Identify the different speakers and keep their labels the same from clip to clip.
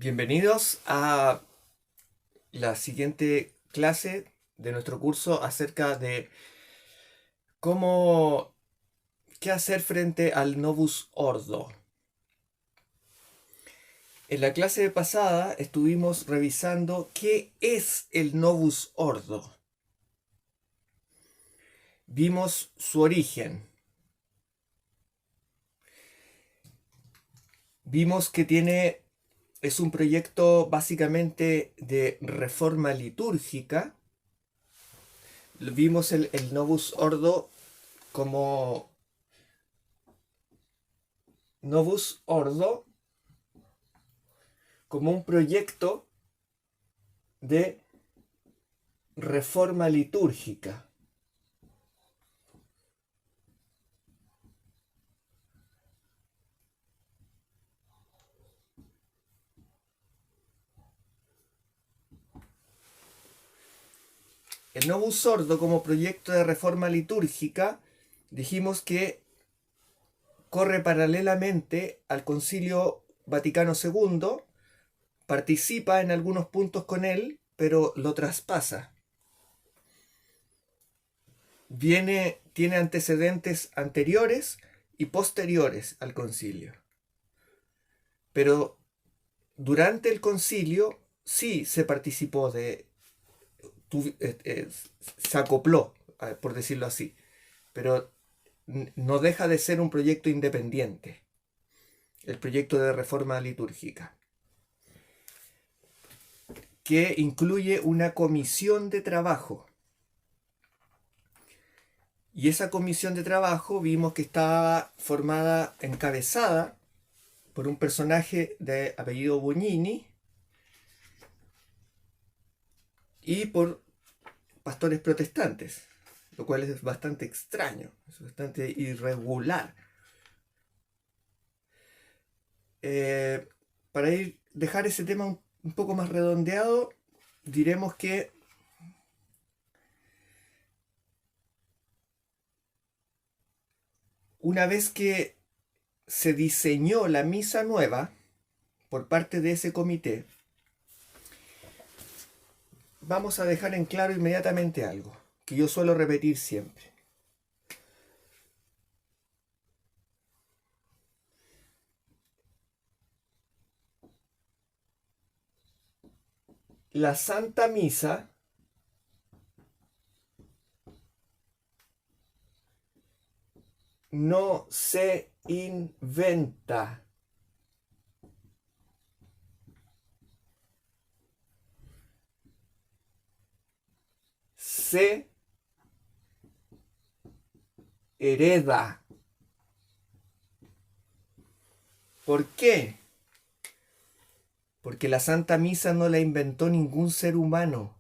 Speaker 1: Bienvenidos a la siguiente clase de nuestro curso acerca de cómo, qué hacer frente al Novus Ordo. En la clase pasada estuvimos revisando qué es el Novus Ordo. Vimos su origen. Vimos que es un proyecto básicamente de reforma litúrgica. Vimos el Novus Ordo como Novus Ordo como un proyecto de reforma litúrgica. El Novus Ordo como proyecto de reforma litúrgica dijimos que corre paralelamente al Concilio Vaticano II, participa en algunos puntos con él, pero lo traspasa. Tiene antecedentes anteriores y posteriores al concilio. Pero durante el concilio sí se participó se acopló, por decirlo así, pero no deja de ser un proyecto independiente, el proyecto de reforma litúrgica, que incluye una comisión de trabajo. Y esa comisión de trabajo vimos que estaba encabezada por un personaje de apellido Bugnini y por pastores protestantes, lo cual es bastante extraño, es bastante irregular. Eh, para dejar ese tema un poco más redondeado, diremos que una vez que se diseñó la misa nueva por parte de ese comité, vamos a dejar en claro inmediatamente algo que yo suelo repetir siempre. La Santa Misa no se inventa. Se hereda. ¿Por qué? Porque la Santa Misa no la inventó ningún ser humano.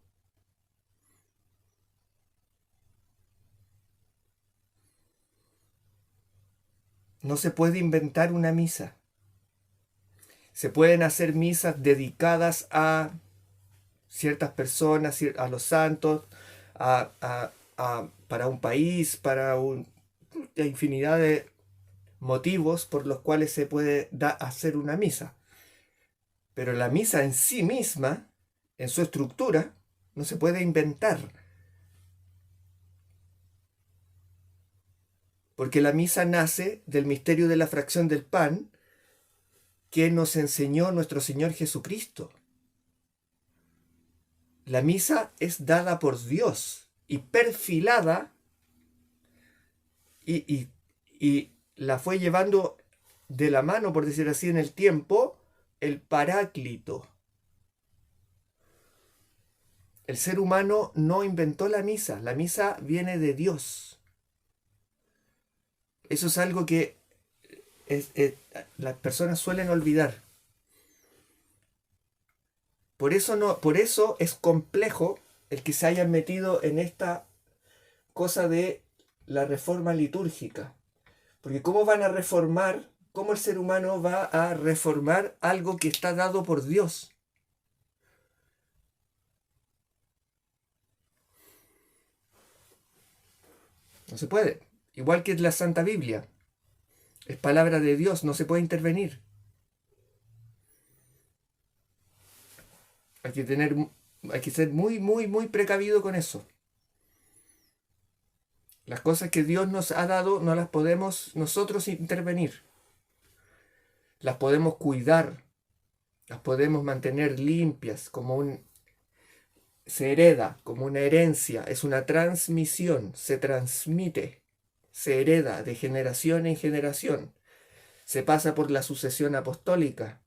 Speaker 1: No se puede inventar una misa. Se pueden hacer misas dedicadas a ciertas personas, a los santos, para un país, infinidad de motivos por los cuales se puede hacer una misa. Pero la misa en sí misma, en su estructura, no se puede inventar. Porque la misa nace del misterio de la fracción del pan que nos enseñó nuestro Señor Jesucristo. La misa es dada por Dios y perfilada y la fue llevando de la mano, por decir así, en el tiempo, el Paráclito. El ser humano no inventó la misa viene de Dios. Eso es algo que las personas suelen olvidar. Por eso es complejo el que se hayan metido en esta cosa de la reforma litúrgica. Porque ¿cómo van a reformar? ¿Cómo el ser humano va a reformar algo que está dado por Dios? No se puede. Igual que la Santa Biblia. Es palabra de Dios, no se puede intervenir. Hay que tener, hay que ser muy, muy, muy precavido con eso. Las cosas que Dios nos ha dado no las podemos nosotros intervenir. Las podemos cuidar, las podemos mantener limpias, se hereda como una herencia, es una transmisión, se transmite, se hereda de generación en generación, se pasa por la sucesión apostólica,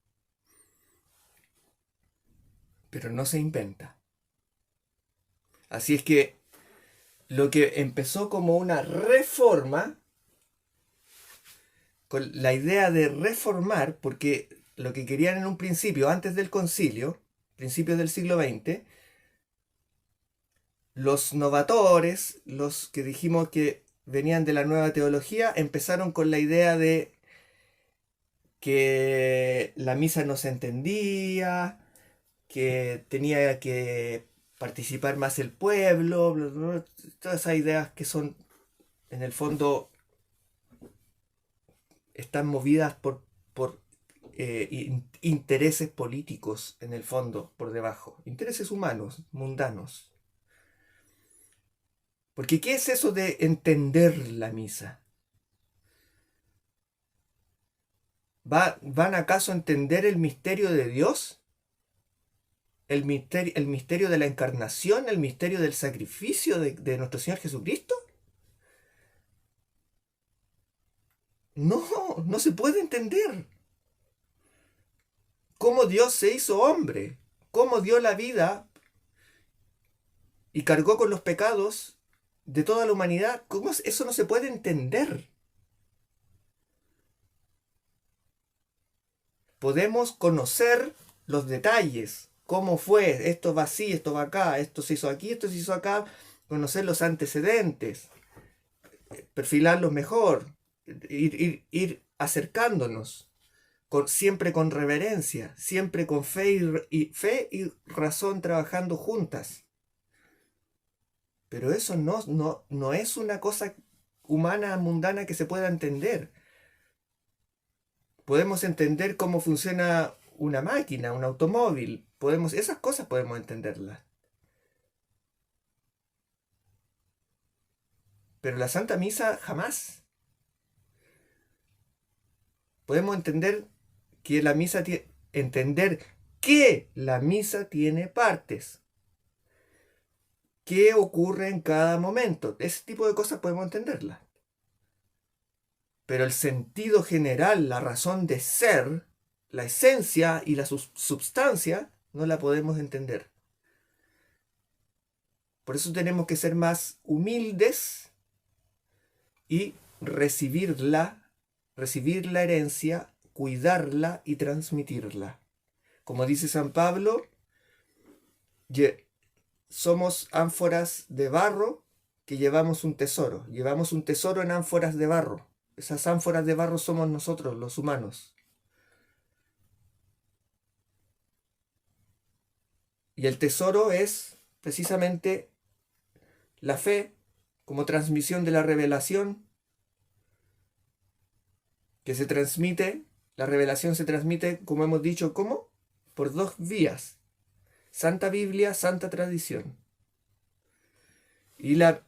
Speaker 1: pero no se inventa. Así es que lo que empezó como una reforma, con la idea de reformar, porque lo que querían en un principio, antes del concilio, principios del siglo XX, los novatores, los que dijimos que venían de la nueva teología, empezaron con la idea de que la misa no se entendía, que tenía que participar más el pueblo, bla, bla, bla, todas esas ideas que son, en el fondo, están movidas por intereses políticos, en el fondo, por debajo, intereses humanos, mundanos. Porque ¿qué es eso de entender la misa? ¿Van acaso a entender el misterio de Dios? El misterio de la encarnación? ¿El misterio del sacrificio de nuestro Señor Jesucristo? No, no se puede entender. ¿Cómo Dios se hizo hombre? ¿Cómo dio la vida y cargó con los pecados de toda la humanidad? Eso no se puede entender? Podemos conocer los detalles, cómo fue, esto va así, esto va acá, esto se hizo aquí, esto se hizo acá, conocer los antecedentes, perfilarlos mejor, ir acercándonos, siempre con reverencia, siempre con fe y razón trabajando juntas. Pero eso no es una cosa humana, mundana que se pueda entender. Podemos entender cómo funciona una máquina, un automóvil. Esas cosas podemos entenderlas. Pero la Santa Misa jamás. Podemos entender que la misa tiene partes. ¿Qué ocurre en cada momento? Ese tipo de cosas podemos entenderlas. Pero el sentido general, la razón de ser, la esencia y la substancia, no la podemos entender. Por eso tenemos que ser más humildes y recibir la herencia, cuidarla y transmitirla. Como dice San Pablo, somos ánforas de barro que llevamos un tesoro. Llevamos un tesoro en ánforas de barro. Esas ánforas de barro somos nosotros, los humanos. Y el tesoro es precisamente la fe como transmisión de la revelación que se transmite. La revelación se transmite, como hemos dicho, ¿cómo? Por dos vías. Santa Biblia, Santa Tradición. Y la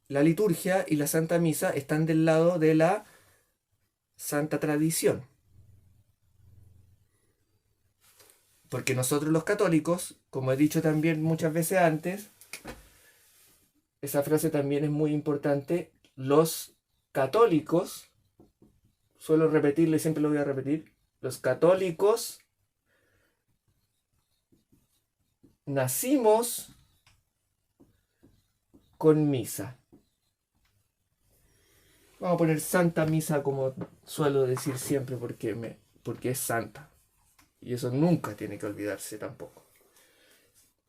Speaker 1: liturgia y la Santa Misa están del lado de la Santa Tradición. Porque nosotros los católicos, como he dicho también muchas veces antes, esa frase también es muy importante, los católicos, suelo repetirlo y siempre lo voy a repetir, los católicos nacimos con misa. Vamos a poner Santa Misa como suelo decir siempre porque es santa. Y eso nunca tiene que olvidarse tampoco.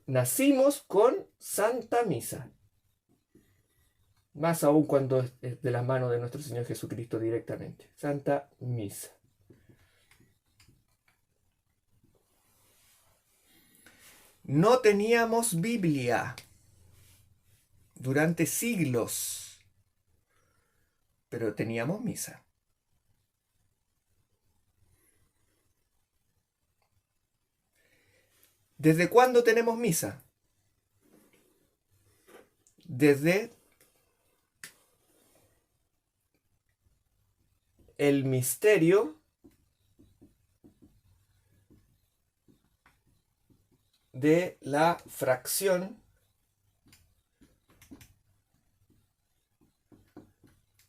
Speaker 1: Nacimos con Santa Misa. Más aún cuando es de las manos de nuestro Señor Jesucristo directamente. Santa Misa. No teníamos Biblia durante siglos, pero teníamos misa. ¿Desde cuándo tenemos misa? Desde el misterio de la fracción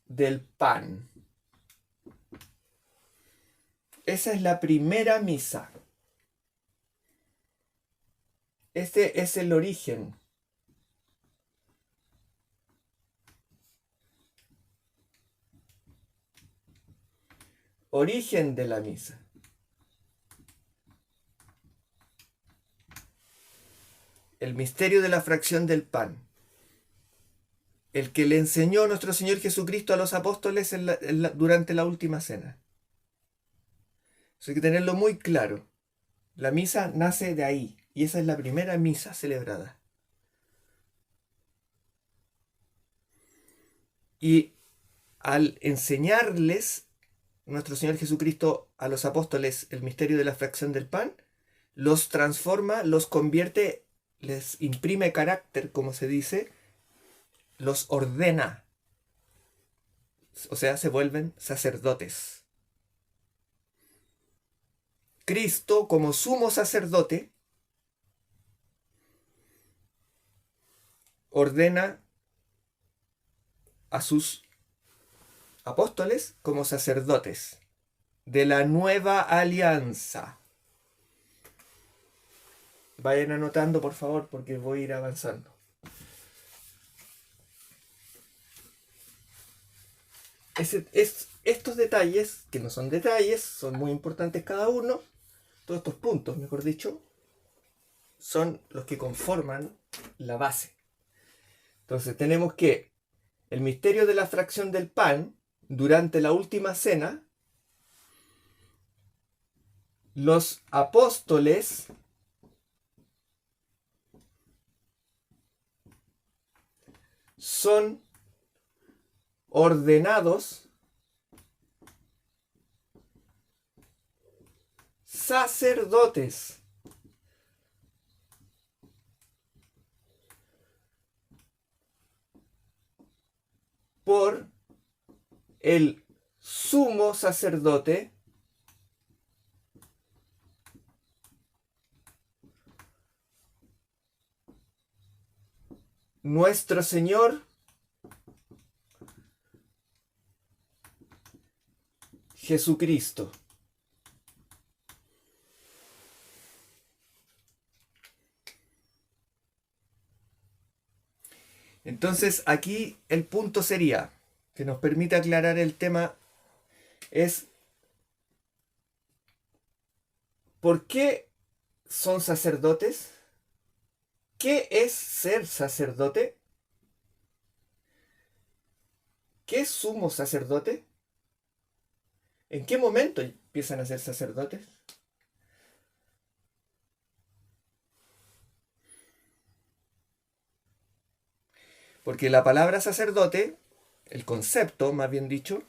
Speaker 1: del pan. Esa es la primera misa. Este es el origen. Origen de la misa. El misterio de la fracción del pan. El que le enseñó nuestro Señor Jesucristo a los apóstoles durante la última cena. Eso hay que tenerlo muy claro. La misa nace de ahí. Y esa es la primera misa celebrada. Y al enseñarles nuestro Señor Jesucristo a los apóstoles el misterio de la fracción del pan, los transforma, los convierte, les imprime carácter, como se dice, los ordena. O sea, se vuelven sacerdotes. Cristo, como sumo sacerdote, ordena a sus apóstoles como sacerdotes de la nueva alianza. Vayan anotando, por favor, porque voy a ir avanzando. Estos detalles, que no son detalles, son muy importantes cada uno, todos estos puntos, mejor dicho, son los que conforman la base. Entonces tenemos que el misterio de la fracción del pan, durante la última cena, los apóstoles son ordenados sacerdotes. Por el sumo sacerdote nuestro Señor Jesucristo. Entonces aquí el punto sería, que nos permite aclarar el tema, es ¿por qué son sacerdotes? ¿Qué es ser sacerdote? ¿Qué es sumo sacerdote? ¿En qué momento empiezan a ser sacerdotes? Porque la palabra sacerdote, el concepto, más bien dicho, o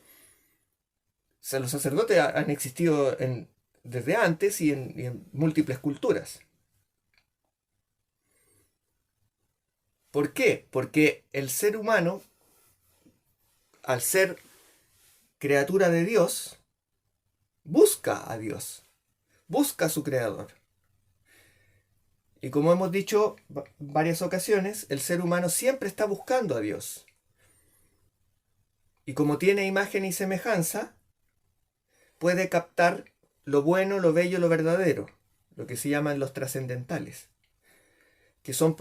Speaker 1: sea, los sacerdotes han existido desde antes y en múltiples culturas. ¿Por qué? Porque el ser humano, al ser criatura de Dios, busca a Dios, busca a su creador. Y como hemos dicho varias ocasiones, el ser humano siempre está buscando a Dios. Y como tiene imagen y semejanza, puede captar lo bueno, lo bello, lo verdadero, lo que se llaman los trascendentales, que son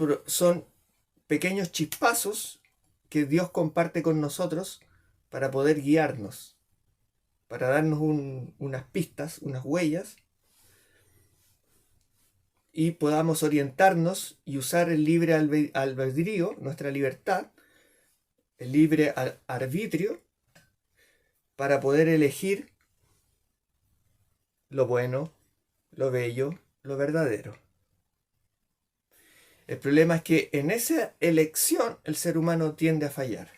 Speaker 1: pequeños chispazos que Dios comparte con nosotros para poder guiarnos, para darnos unas pistas, unas huellas, y podamos orientarnos y usar el libre albedrío, nuestra libertad, el libre arbitrio, para poder elegir lo bueno, lo bello, lo verdadero. El problema es que en esa elección el ser humano tiende a fallar.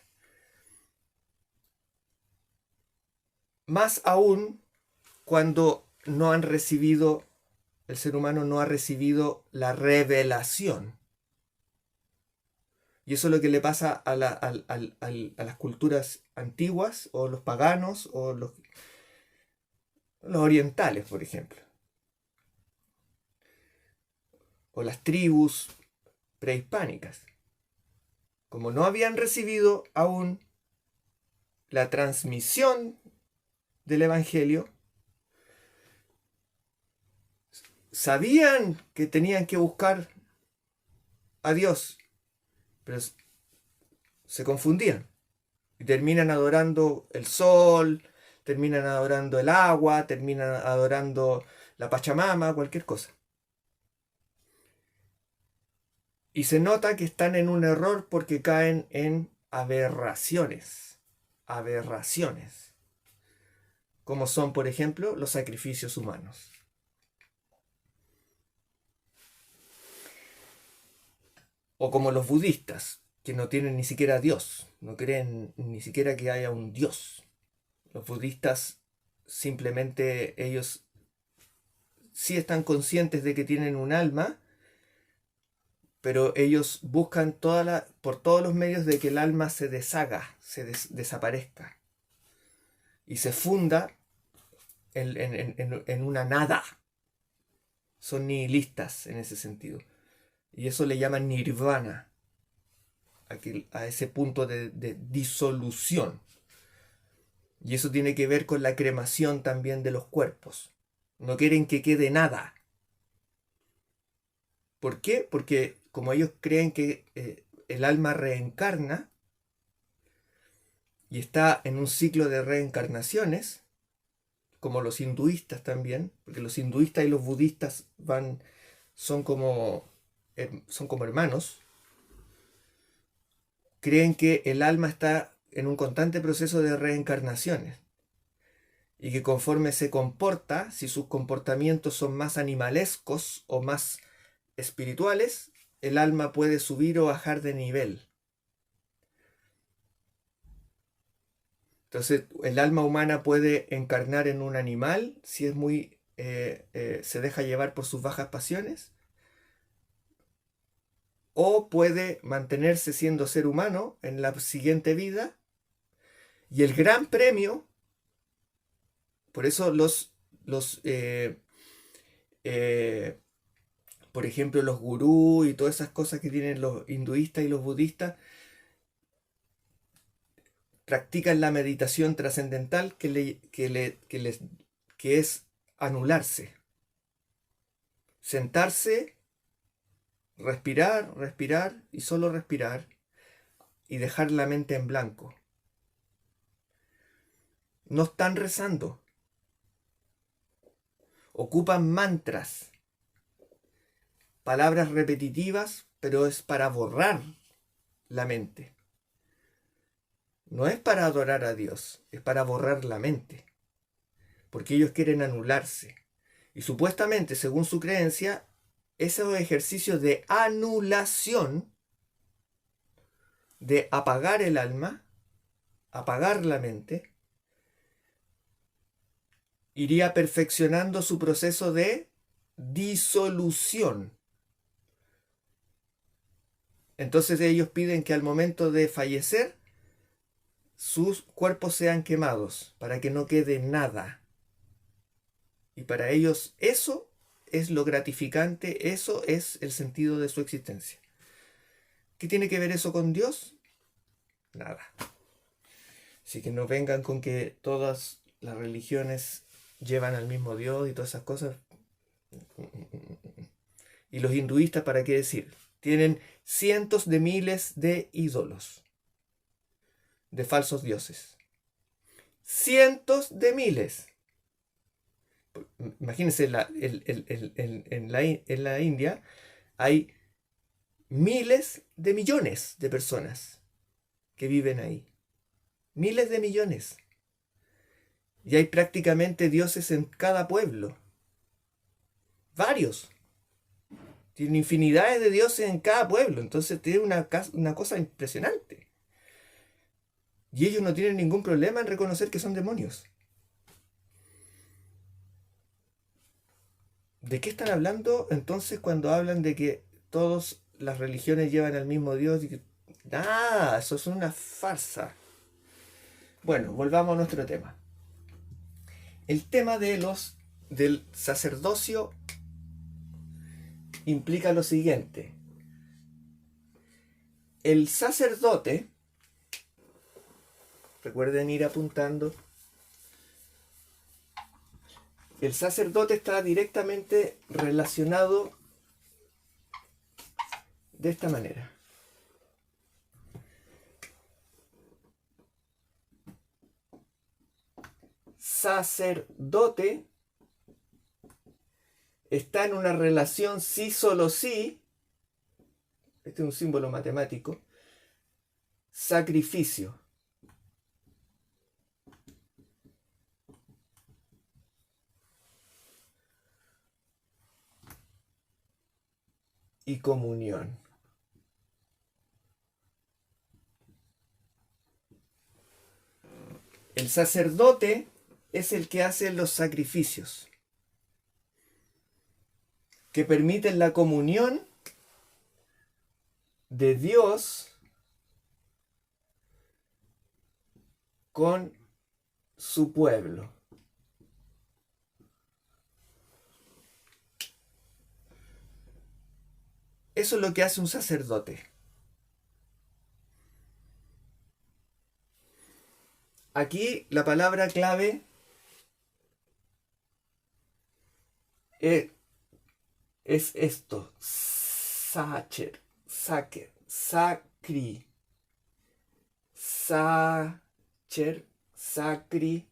Speaker 1: Más aún cuando no han recibido el ser humano no ha recibido la revelación. Y eso es lo que le pasa a las culturas antiguas, o los paganos, o los orientales, por ejemplo, o las tribus prehispánicas. Como no habían recibido aún la transmisión del Evangelio, sabían que tenían que buscar a Dios, pero se confundían y terminan adorando el sol, terminan adorando el agua, terminan adorando la Pachamama, cualquier cosa. Y se nota que están en un error porque caen en aberraciones. Aberraciones. Como son, por ejemplo, los sacrificios humanos. O como los budistas, que no tienen ni siquiera Dios. No creen ni siquiera que haya un Dios. Los budistas simplemente ellos sí están conscientes de que tienen un alma, pero ellos buscan por todos los medios de que el alma se deshaga, desaparezca y se funda en una nada. Son nihilistas en ese sentido. Y eso le llaman nirvana, a ese punto de disolución. Y eso tiene que ver con la cremación también de los cuerpos. No quieren que quede nada. ¿Por qué? Porque como ellos creen que el alma reencarna y está en un ciclo de reencarnaciones, como los hinduistas también, porque los hinduistas y los budistas son como, son como hermanos, creen que el alma está en un constante proceso de reencarnaciones y que conforme se comporta, si sus comportamientos son más animalescos o más espirituales, el alma puede subir o bajar de nivel. Entonces, el alma humana puede encarnar en un animal si es muy se deja llevar por sus bajas pasiones, o puede mantenerse siendo ser humano en la siguiente vida. Y el gran premio, por eso eh, por ejemplo, los gurús y todas esas cosas que tienen los hinduistas y los budistas, practican la meditación trascendental que es anularse, sentarse, respirar, respirar y solo respirar y dejar la mente en blanco. No están rezando, ocupan mantras, palabras repetitivas, pero es para borrar la mente. No es para adorar a Dios, es para borrar la mente, porque ellos quieren anularse. Y supuestamente, según su creencia, esos ejercicios de anulación, de apagar el alma, apagar la mente, iría perfeccionando su proceso de disolución. Entonces ellos piden que al momento de fallecer, sus cuerpos sean quemados para que no quede nada. Y para ellos eso es lo gratificante, eso es el sentido de su existencia. ¿Qué tiene que ver eso con Dios? Nada. Así que no vengan con que todas las religiones llevan al mismo Dios y todas esas cosas. Y los hinduistas, ¿para qué decir? Tienen cientos de miles de ídolos, de falsos dioses. Cientos de miles. Imagínense, en la India hay miles de millones de personas que viven ahí. Miles de millones. Y hay prácticamente dioses en cada pueblo. Varios. Tienen infinidades de dioses en cada pueblo. Entonces tiene una cosa impresionante. Y ellos no tienen ningún problema en reconocer que son demonios. ¿De qué están hablando entonces cuando hablan de que todas las religiones llevan al mismo Dios? Ah, eso es una farsa. Bueno, volvamos a nuestro tema. El tema del sacerdocio implica lo siguiente. El sacerdote, recuerden ir apuntando, el sacerdote está directamente relacionado de esta manera. Sacerdote está en una relación sí, solo sí, este es un símbolo matemático, sacrificio. Y comunión. El sacerdote es el que hace los sacrificios, que permiten la comunión de Dios con su pueblo. Eso es lo que hace un sacerdote. Aquí la palabra clave es esto. Sacer, sacri. Sacer, sacri,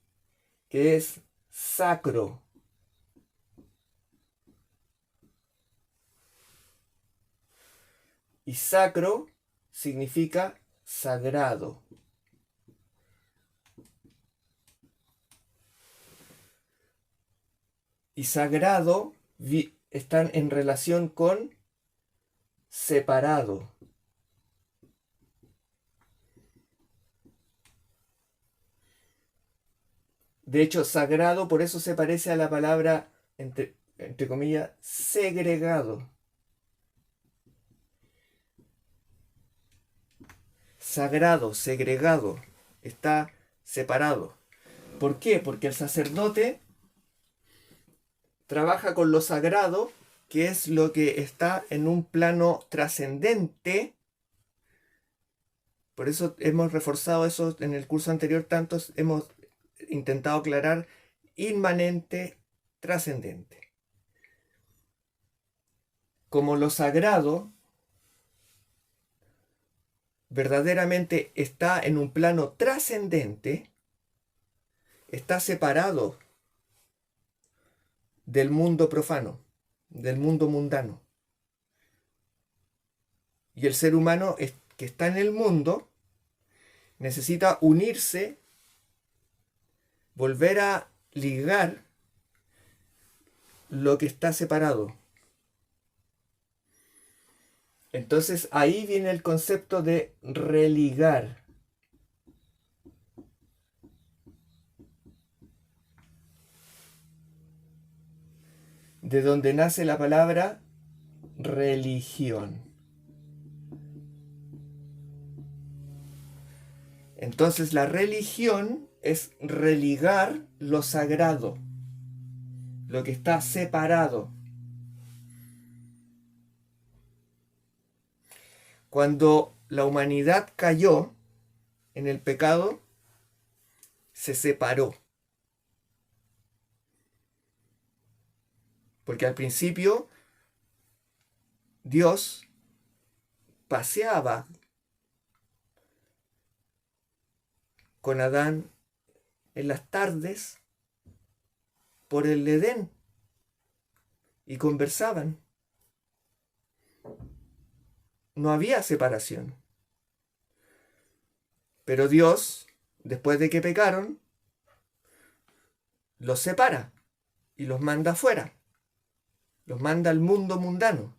Speaker 1: que es sacro. Y sacro significa sagrado. Y sagrado están en relación con separado. De hecho, sagrado por eso se parece a la palabra, entre comillas, segregado. Sagrado, segregado, está separado. ¿Por qué? Porque el sacerdote trabaja con lo sagrado, que es lo que está en un plano trascendente. Por eso hemos reforzado eso en el curso anterior, tantos hemos intentado aclarar inmanente, trascendente. Como lo sagrado verdaderamente está en un plano trascendente, está separado del mundo profano, del mundo mundano. Y el ser humano que está en el mundo necesita unirse, volver a ligar lo que está separado. Entonces ahí viene el concepto de religar. De donde nace la palabra religión. Entonces la religión es religar lo sagrado, lo que está separado. Cuando la humanidad cayó en el pecado, se separó. Porque al principio Dios paseaba con Adán en las tardes por el Edén y conversaban. No había separación. Pero Dios, después de que pecaron, los separa y los manda afuera. Los manda al mundo mundano.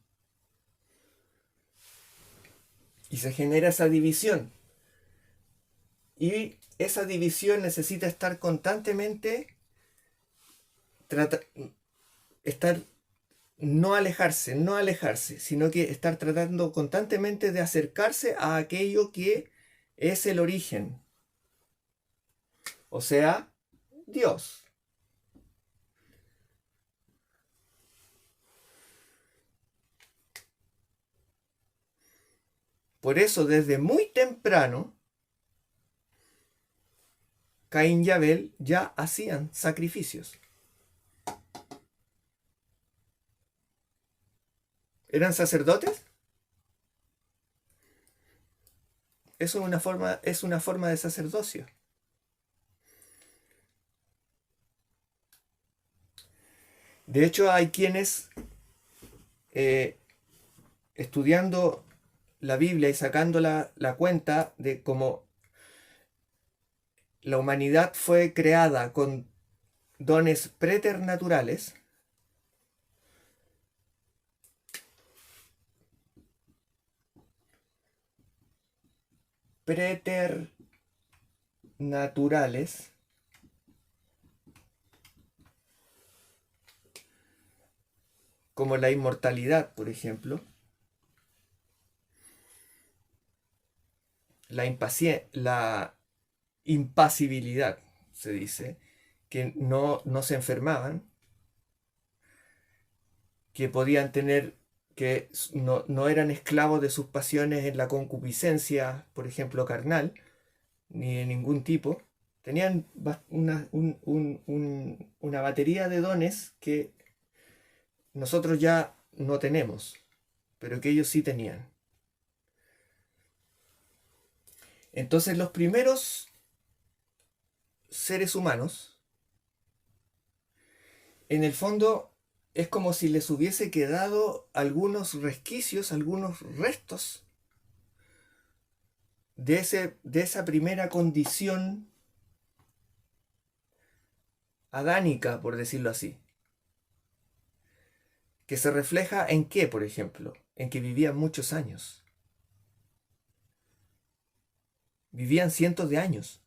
Speaker 1: Y se genera esa división. Y esa división necesita estar constantemente, estar no alejarse, no alejarse, sino que estar tratando constantemente de acercarse a aquello que es el origen, o sea, Dios. Por eso, desde muy temprano, Caín y Abel ya hacían sacrificios. ¿Eran sacerdotes? Eso es una forma de sacerdocio. De hecho, hay quienes, eh, estudiando la Biblia y sacando la cuenta de cómo la humanidad fue creada con dones preternaturales, preternaturales, como la inmortalidad, por ejemplo, la impasibilidad, se dice, que no se enfermaban, que podían tener, que no eran esclavos de sus pasiones en la concupiscencia, por ejemplo, carnal, ni de ningún tipo. Tenían una batería de dones que nosotros ya no tenemos, pero que ellos sí tenían. Entonces los primeros seres humanos, en el fondo, es como si les hubiese quedado algunos resquicios, algunos restos de esa primera condición adánica, por decirlo así, que se refleja en qué, por ejemplo, en que vivían muchos años, vivían cientos de años.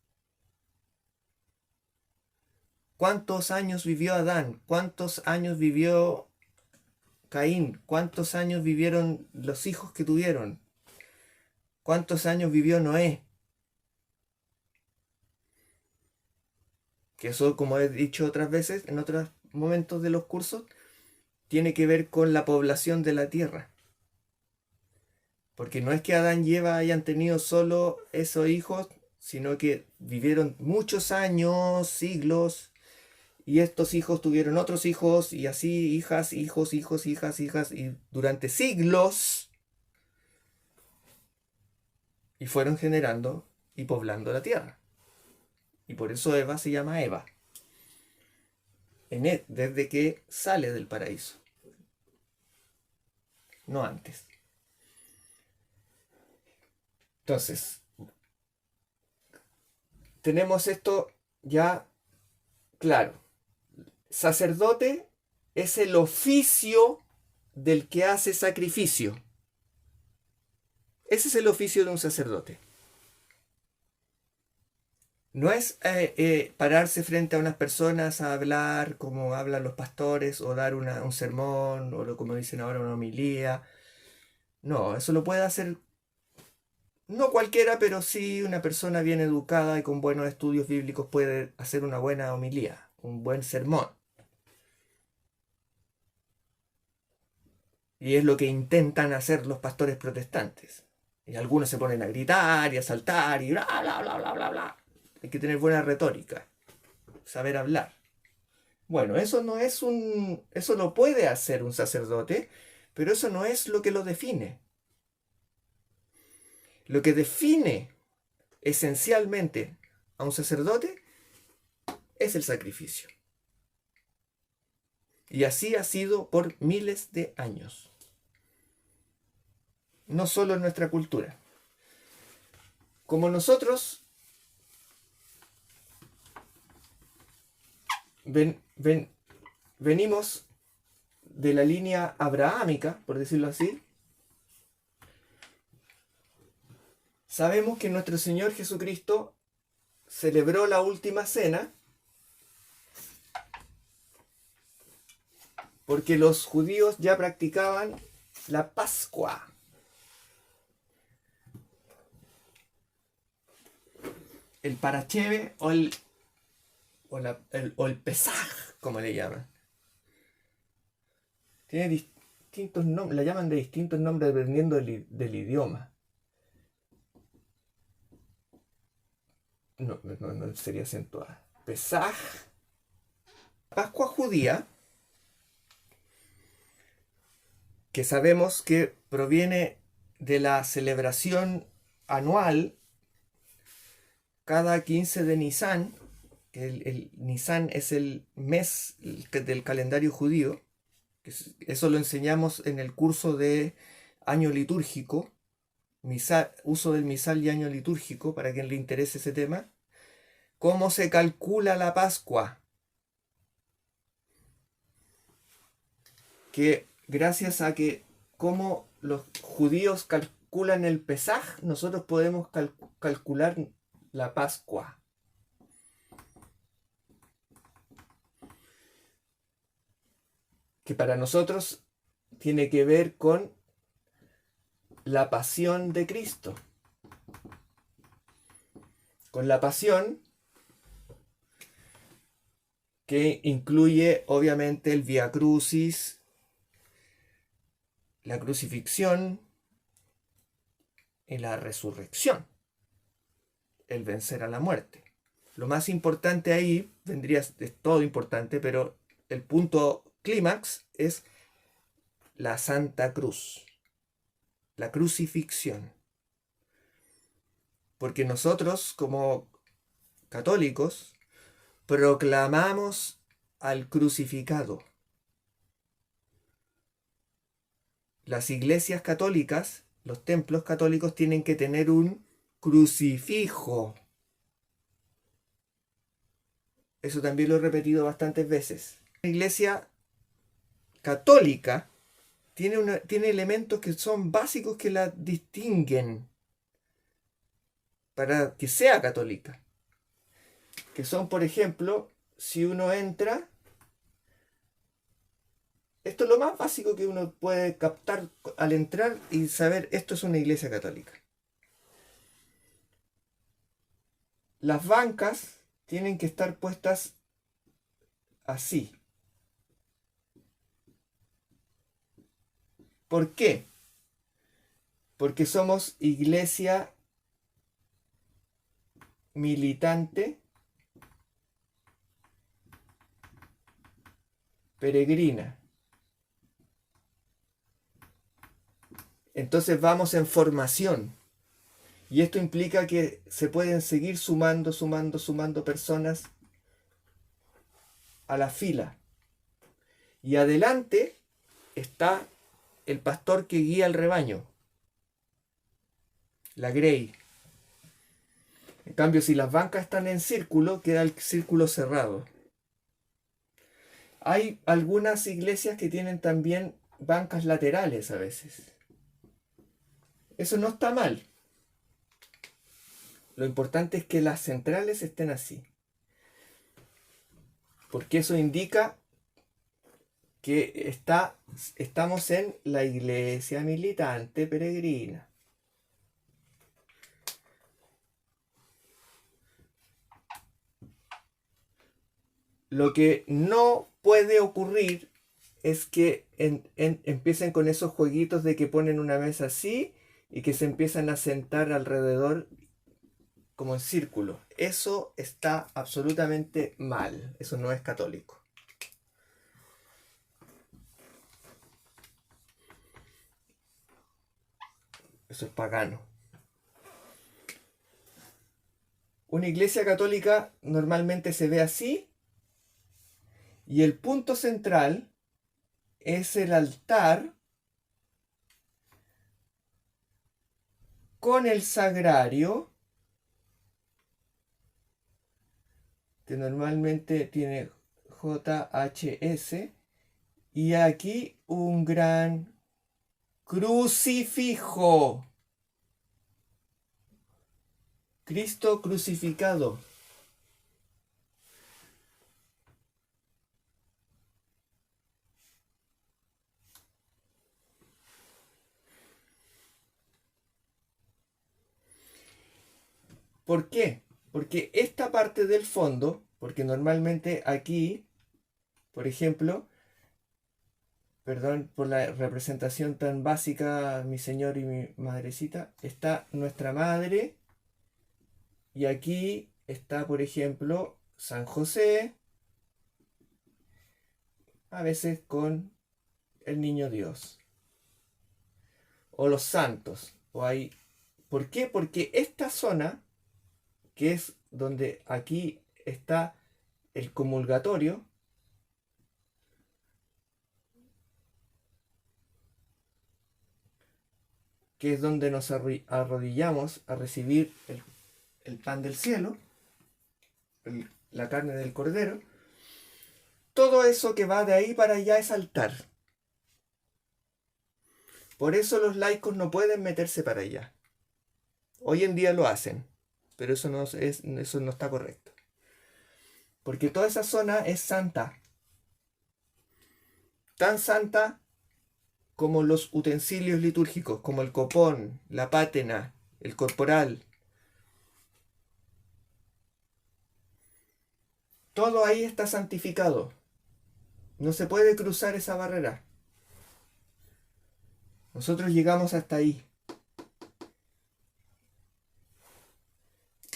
Speaker 1: ¿Cuántos años vivió Adán? ¿Cuántos años vivió Caín? ¿Cuántos años vivieron los hijos que tuvieron? ¿Cuántos años vivió Noé? Que eso, como he dicho otras veces, en otros momentos de los cursos, tiene que ver con la población de la tierra. Porque no es que Adán y Eva hayan tenido solo esos hijos, sino que vivieron muchos años, siglos, y estos hijos tuvieron otros hijos, y así hijas, hijos, hijos, hijas, hijas, y durante siglos, y fueron generando y poblando la tierra. Y por eso Eva se llama Eva, desde que sale del paraíso, no antes. Entonces, tenemos esto ya claro. Sacerdote es el oficio del que hace sacrificio. Ese es el oficio de un sacerdote. No es pararse frente a unas personas a hablar como hablan los pastores o dar un sermón o como dicen ahora una homilía. No, eso lo puede hacer no cualquiera, pero sí una persona bien educada y con buenos estudios bíblicos puede hacer una buena homilía, un buen sermón. Y es lo que intentan hacer los pastores protestantes. Y algunos se ponen a gritar y a saltar y bla, bla, bla, bla, bla, bla. Hay que tener buena retórica, saber hablar. Bueno, eso lo puede hacer un sacerdote, pero eso no es lo que lo define. Lo que define esencialmente a un sacerdote es el sacrificio. Y así ha sido por miles de años. No solo en nuestra cultura. Como nosotros venimos de la línea abrahámica, por decirlo así, sabemos que nuestro Señor Jesucristo celebró la última cena porque los judíos ya practicaban la Pascua. El Paracheve o el Pesaj, como le llaman. Tiene distintos nombres, la llaman de distintos nombres dependiendo del idioma. No sería acentuada. Pesaj. Pascua judía, que sabemos que proviene de la celebración anual cada 15 de Nisan, que el Nisan es el mes del calendario judío, que eso lo enseñamos en el curso de año litúrgico, uso del misal y año litúrgico, para quien le interese ese tema. ¿Cómo se calcula la Pascua? Que gracias a que como los judíos calculan el Pesaj, nosotros podemos calcular la Pascua. Que para nosotros tiene que ver con la pasión de Cristo. Con la pasión que incluye obviamente el Vía Crucis, la crucifixión y la resurrección, el vencer a la muerte. Lo más importante ahí es todo importante, pero el punto clímax es la Santa Cruz, la crucifixión. Porque nosotros, como católicos, proclamamos al crucificado. Las iglesias católicas, los templos católicos tienen que tener un crucifijo. Eso también lo he repetido bastantes veces. La iglesia católica tiene elementos que son básicos que la distinguen para que sea católica. Que son, por ejemplo, si uno entra, esto es lo más básico que uno puede captar al entrar y saber, esto es una iglesia católica. Las bancas tienen que estar puestas así. ¿Por qué? Porque somos iglesia militante, peregrina. Entonces vamos en formación. Y esto implica que se pueden seguir sumando personas a la fila. Y adelante está el pastor que guía el rebaño, la grey. En cambio, si las bancas están en círculo, queda el círculo cerrado. Hay algunas iglesias que tienen también bancas laterales a veces. Eso no está mal. Lo importante es que las centrales estén así. Porque eso indica que estamos en la iglesia militante peregrina. Lo que no puede ocurrir es que empiecen con esos jueguitos de que ponen una mesa así y que se empiezan a sentar alrededor como en círculo. Eso está absolutamente mal. Eso no es católico. Eso es pagano. Una iglesia católica normalmente se ve así y el punto central es el altar con el sagrario, que normalmente tiene JHS, y aquí un gran crucifijo. Cristo crucificado. ¿Por qué? Porque esta parte del fondo, porque normalmente aquí, por ejemplo, perdón por la representación tan básica, mi señor y mi madrecita, está nuestra madre y aquí está, por ejemplo, San José, a veces con el niño Dios, o los santos, o ahí. ¿Por qué? Porque esta zona, que es donde aquí está el comulgatorio, que es donde nos arrodillamos a recibir el pan del cielo, la carne del cordero, todo eso que va de ahí para allá es altar. Por eso los laicos no pueden meterse para allá. Hoy en día lo hacen, pero eso no está correcto. Porque toda esa zona es santa. Tan santa como los utensilios litúrgicos, como el copón, la pátena, el corporal. Todo ahí está santificado. No se puede cruzar esa barrera. Nosotros llegamos hasta ahí.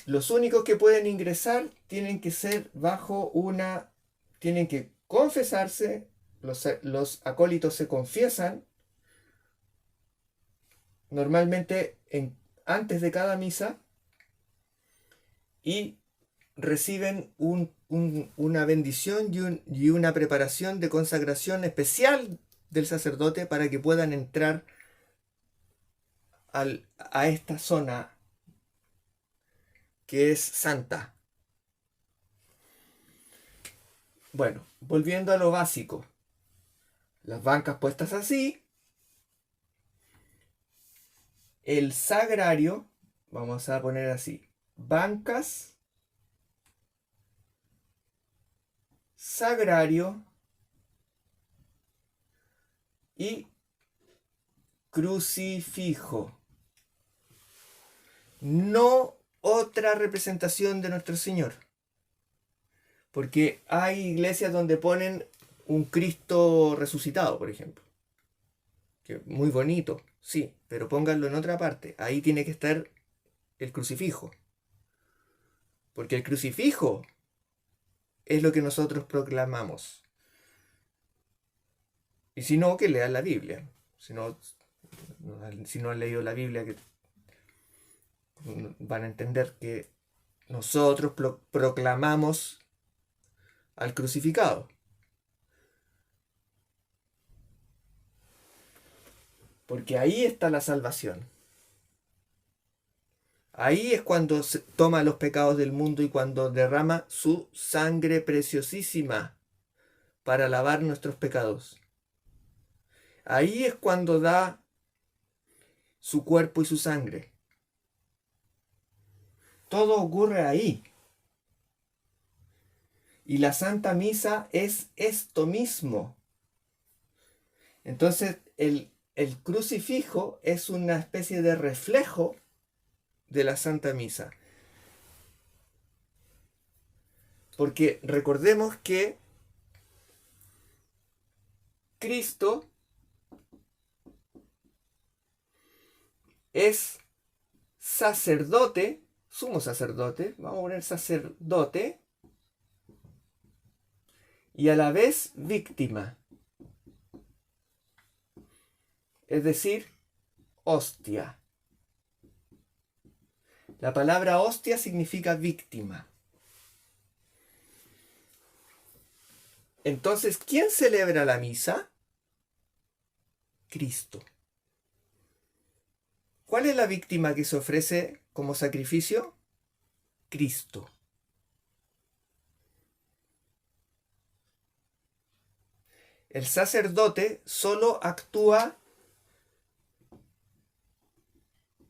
Speaker 1: Los únicos que pueden ingresar tienen que ser tienen que confesarse, los acólitos se confiesan, normalmente antes de cada misa, y reciben una bendición y una preparación de consagración especial del sacerdote para que puedan entrar a esta zona que es santa. Bueno, volviendo a lo básico. Las bancas puestas así. El sagrario, vamos a poner así. Bancas, sagrario y crucifijo. No otra representación de nuestro Señor. Porque hay iglesias donde ponen un Cristo resucitado, por ejemplo. Que muy bonito, sí, pero pónganlo en otra parte. Ahí tiene que estar el crucifijo. Porque el crucifijo es lo que nosotros proclamamos. Y si no, que lean la Biblia. Si no han leído la Biblia, que van a entender que nosotros proclamamos al crucificado. Porque ahí está la salvación. Ahí es cuando se toma los pecados del mundo y cuando derrama su sangre preciosísima para lavar nuestros pecados. Ahí es cuando da su cuerpo y su sangre. Todo ocurre ahí. Y la Santa Misa es esto mismo. Entonces el crucifijo es una especie de reflejo de la Santa Misa. Porque recordemos que Cristo es sacerdote, sumo sacerdote, vamos a poner sacerdote, y a la vez víctima. Es decir, hostia. La palabra hostia significa víctima. Entonces, ¿quién celebra la misa? Cristo. ¿Cuál es la víctima que se ofrece como sacrificio? Cristo. El sacerdote solo actúa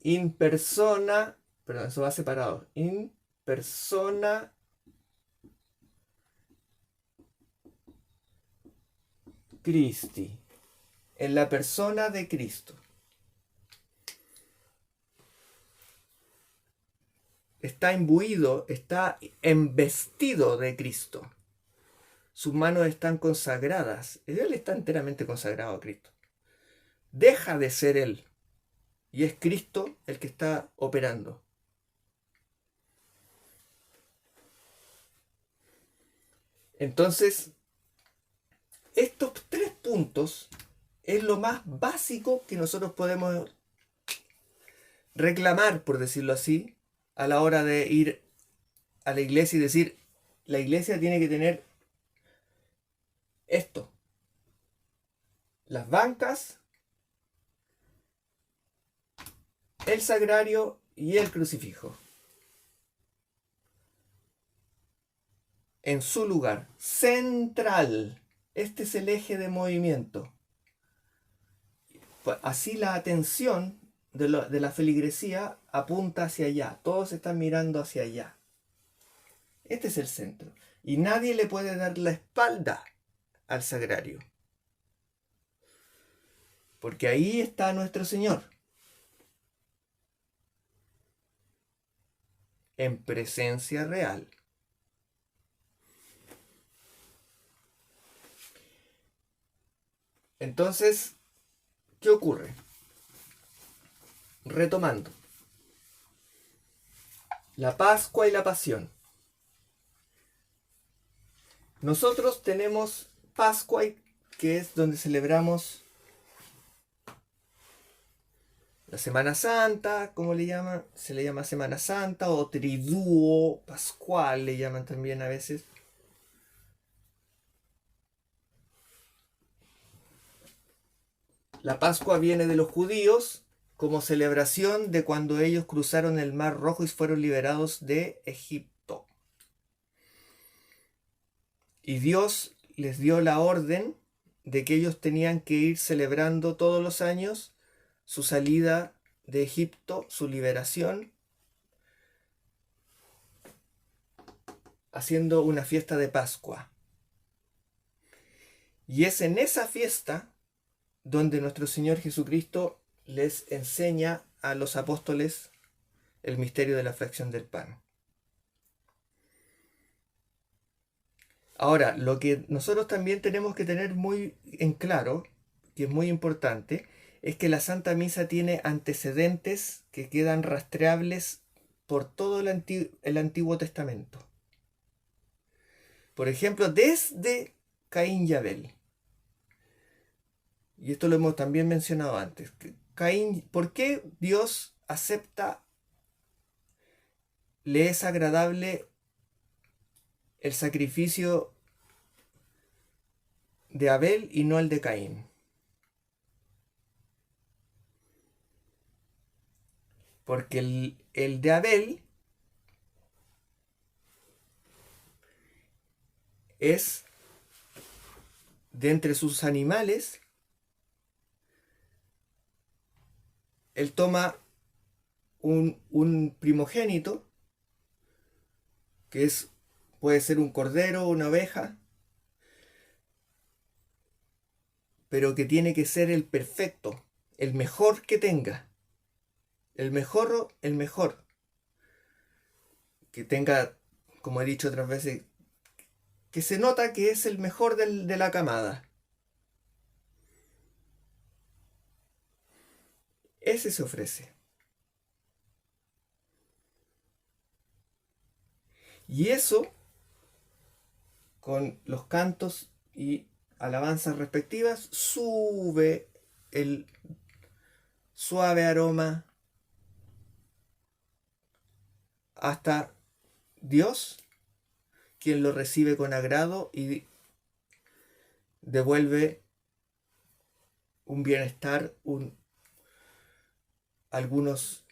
Speaker 1: in persona, perdón, eso va separado, in persona Christi, en la persona de Cristo. está imbuido, está embestido de Cristo. Sus manos están consagradas. Él está enteramente consagrado a Cristo. Deja de ser él. Y es Cristo el que está operando. Entonces, estos 3 puntos es lo más básico que nosotros podemos reclamar, por decirlo así, a la hora de ir a la iglesia y decir, la iglesia tiene que tener esto: las bancas, el sagrario y el crucifijo. En su lugar central. Este es el eje de movimiento. Así la atención de la feligresía apunta hacia allá. Todos están mirando hacia allá. Este es el centro. Y nadie le puede dar la espalda al sagrario. Porque ahí está nuestro Señor. En presencia real. Entonces, ¿qué ocurre? Retomando. La Pascua y la Pasión. Nosotros tenemos Pascua, que es donde celebramos la Semana Santa, como le llaman, se le llama Semana Santa o Triduo Pascual, le llaman también a veces. La Pascua viene de los judíos como celebración de cuando ellos cruzaron el Mar Rojo y fueron liberados de Egipto. Y Dios les dio la orden de que ellos tenían que ir celebrando todos los años su salida de Egipto, su liberación, haciendo una fiesta de Pascua. Y es en esa fiesta donde nuestro Señor Jesucristo les enseña a los apóstoles el misterio de la fracción del pan. Ahora, lo que nosotros también tenemos que tener muy en claro, que es muy importante, es que la Santa Misa tiene antecedentes que quedan rastreables por todo el Antiguo Testamento. Por ejemplo, desde Caín y Abel. Y esto lo hemos también mencionado antes. Caín, ¿por qué Dios acepta, le es agradable el sacrificio de Abel y no el de Caín? Porque el de Abel es de entre sus animales. Él toma un primogénito, que puede ser un cordero o una oveja, pero que tiene que ser el perfecto, el mejor que tenga. El mejor. Que tenga, como he dicho otras veces, que se nota que es el mejor de la camada. Ese se ofrece. Y eso, con los cantos y alabanzas respectivas, sube el suave aroma hasta Dios, quien lo recibe con agrado y devuelve un bienestar, algunos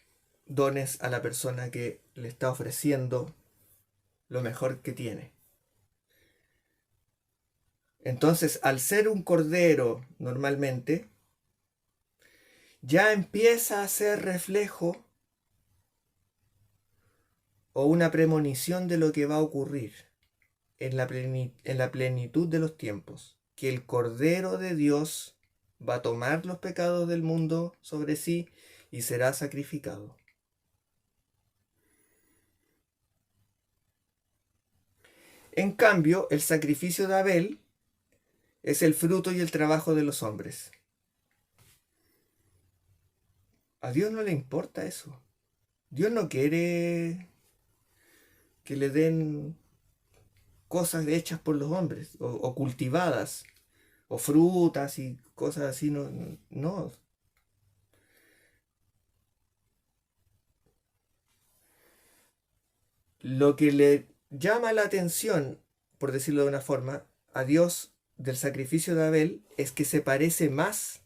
Speaker 1: dones a la persona que le está ofreciendo lo mejor que tiene. Entonces, al ser un cordero normalmente, ya empieza a ser reflejo o una premonición de lo que va a ocurrir en la plenitud de los tiempos, que el Cordero de Dios va a tomar los pecados del mundo sobre sí y será sacrificado. En cambio, el sacrificio de Abel es el fruto y el trabajo de los hombres. A Dios no le importa eso. Dios no quiere que le den cosas hechas por los hombres o cultivadas o frutas y cosas así. No, no. Lo que le llama la atención, por decirlo de una forma, a Dios del sacrificio de Abel es que se parece más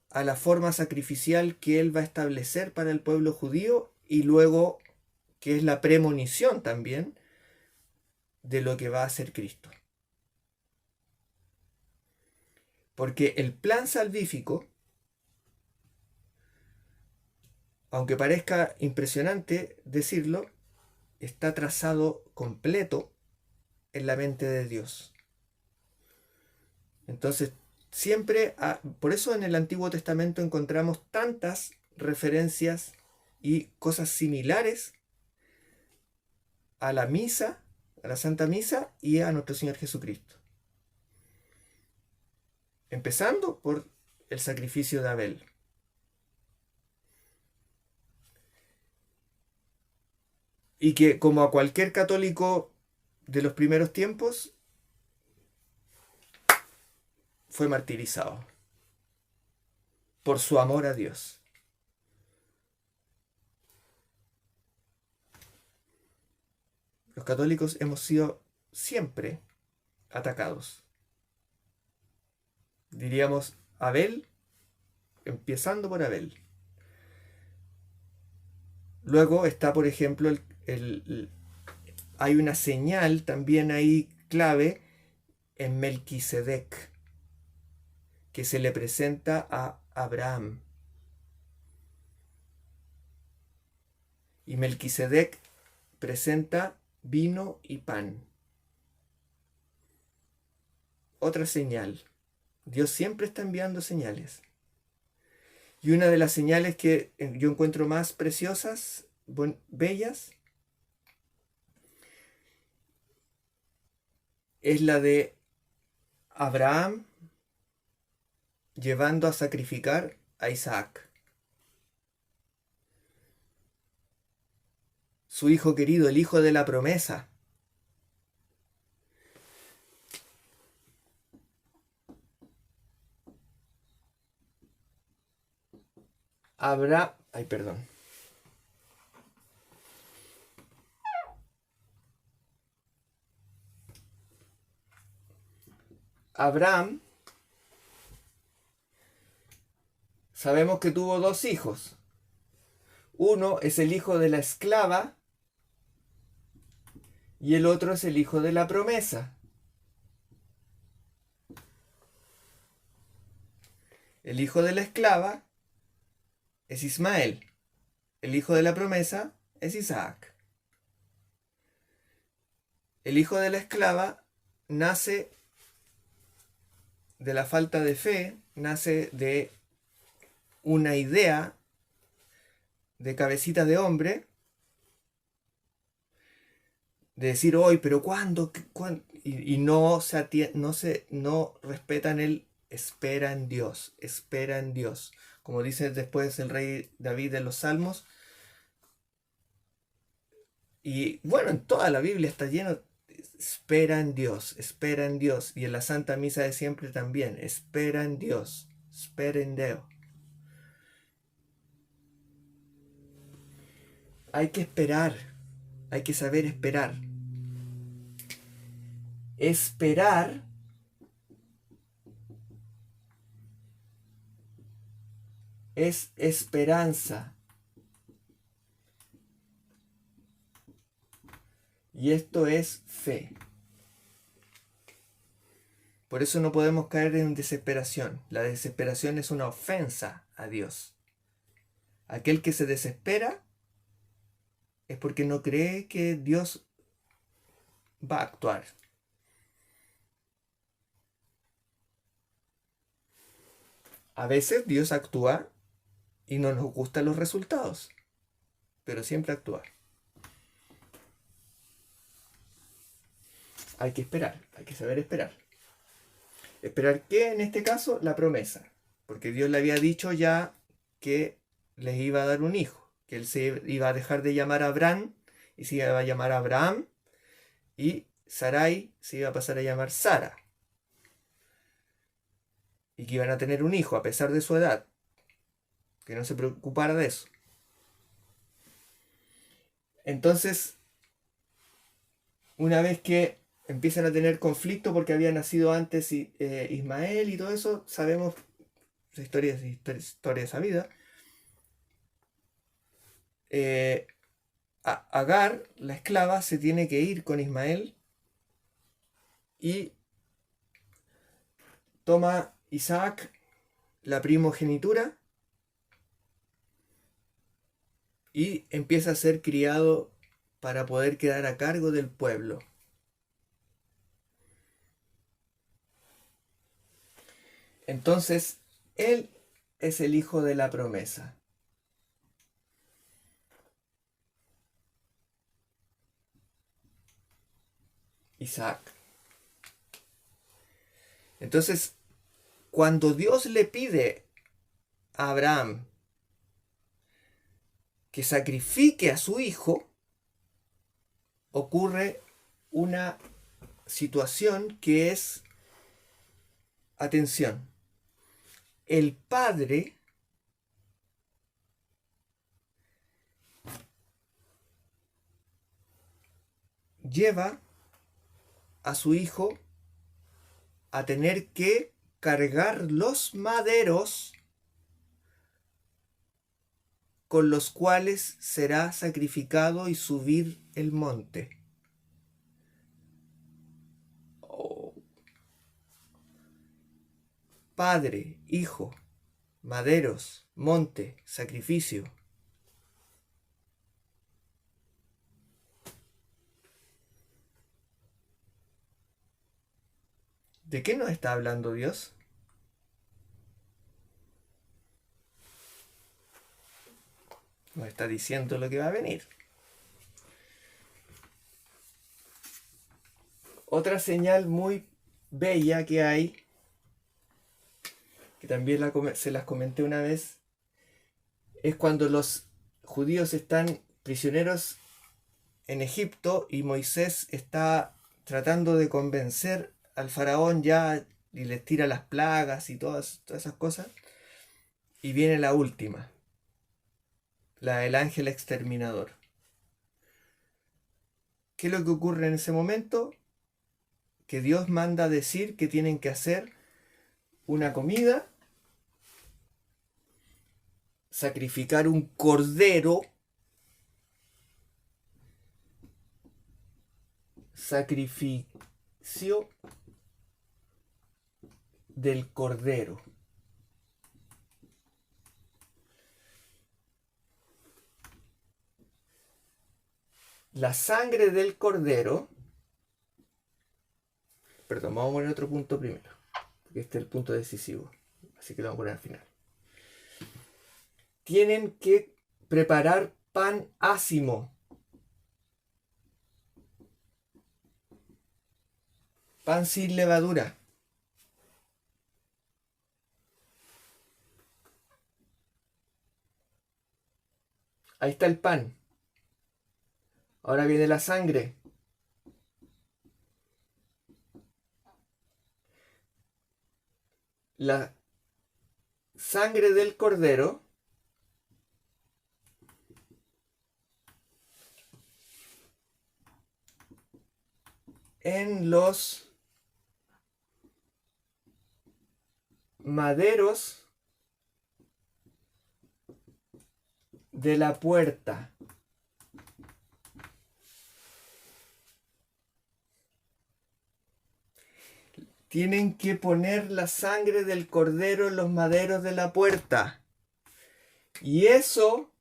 Speaker 1: a la forma sacrificial que él va a establecer para el pueblo judío y luego que es la premonición también de lo que va a hacer Cristo. Porque el plan salvífico, aunque parezca impresionante decirlo, está trazado completo en la mente de Dios. Entonces, siempre, por eso en el Antiguo Testamento encontramos tantas referencias y cosas similares a la misa, a la Santa Misa y a nuestro Señor Jesucristo. Empezando por el sacrificio de Abel. Y que como a cualquier católico de los primeros tiempos, fue martirizado por su amor a Dios. Los católicos hemos sido siempre atacados. Diríamos Abel, empezando por Abel. Luego está, por ejemplo, hay una señal también ahí clave en Melquisedec, que se le presenta a Abraham. Y Melquisedec presenta vino y pan. Otra señal. Dios siempre está enviando señales. Y una de las señales que yo encuentro más preciosas, bellas, es la de Abraham llevando a sacrificar a Isaac, su hijo querido, el hijo de la promesa. Ay, perdón. Abraham, sabemos que tuvo dos hijos. Uno es el hijo de la esclava y el otro es el hijo de la promesa. El hijo de la esclava es Ismael. El hijo de la promesa es Isaac. El hijo de la esclava nace de la falta de fe, nace de una idea de cabecita de hombre, de decir hoy, pero ¿cuándo? Y no no respetan el espera en Dios, espera en Dios. Como dice después el rey David en los Salmos. Y bueno, en toda la Biblia está lleno, espera en Dios, espera en Dios. Y en la Santa Misa de siempre también, espera en Dios, espera en Dios. Hay que esperar, hay que saber esperar. Esperar es esperanza. Y esto es fe. Por eso no podemos caer en desesperación. La desesperación es una ofensa a Dios. Aquel que se desespera es porque no cree que Dios va a actuar. A veces Dios actúa y no nos gustan los resultados, pero siempre actúa. hay que esperar, hay que saber esperar. ¿Esperar qué? En este caso, la promesa. Porque Dios le había dicho ya que les iba a dar un hijo, que él se iba a dejar de llamar Abraham y se iba a llamar Abraham, y Sarai se iba a pasar a llamar Sara, y que iban a tener un hijo a pesar de su edad, que no se preocupara de eso. Entonces, una vez que empiezan a tener conflicto porque había nacido antes Ismael y todo eso, sabemos, historia sabida. Agar, la esclava, se tiene que ir con Ismael y toma Isaac la primogenitura y empieza a ser criado para poder quedar a cargo del pueblo. Entonces, él es el hijo de la promesa. Isaac. Entonces, cuando Dios le pide a Abraham que sacrifique a su hijo, ocurre una situación que es, atención, el padre lleva a su hijo a tener que cargar los maderos con los cuales será sacrificado y subir el monte. Oh. Padre, hijo, maderos, monte, sacrificio. ¿De qué nos está hablando Dios? Nos está diciendo lo que va a venir. Otra señal muy bella que hay, que también se las comenté una vez, es cuando los judíos están prisioneros en Egipto y Moisés está tratando de convencer al faraón ya y les tira las plagas y todas esas cosas. Y viene la última, la del ángel exterminador. ¿Qué es lo que ocurre en ese momento? Que Dios manda decir que tienen que hacer una comida, sacrificar un cordero, sacrificio del cordero. La sangre del cordero, perdón, vamos a poner otro punto primero, porque este es el punto decisivo, así que lo vamos a poner al final. Tienen que preparar pan ácimo. Pan sin levadura. Ahí está el pan. Ahora viene la sangre. La sangre del cordero en los maderos de la puerta. Tienen que poner la sangre del cordero en los maderos de la puerta. Y eso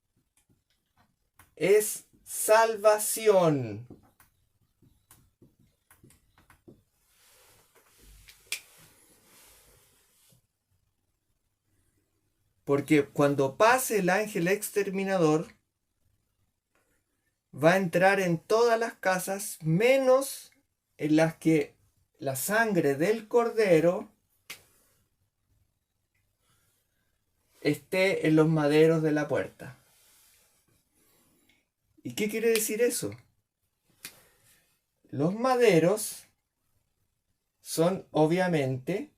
Speaker 1: es salvación. Porque cuando pase el ángel exterminador, va a entrar en todas las casas menos en las que la sangre del cordero esté en los maderos de la puerta. ¿Y qué quiere decir eso? Los maderos son obviamente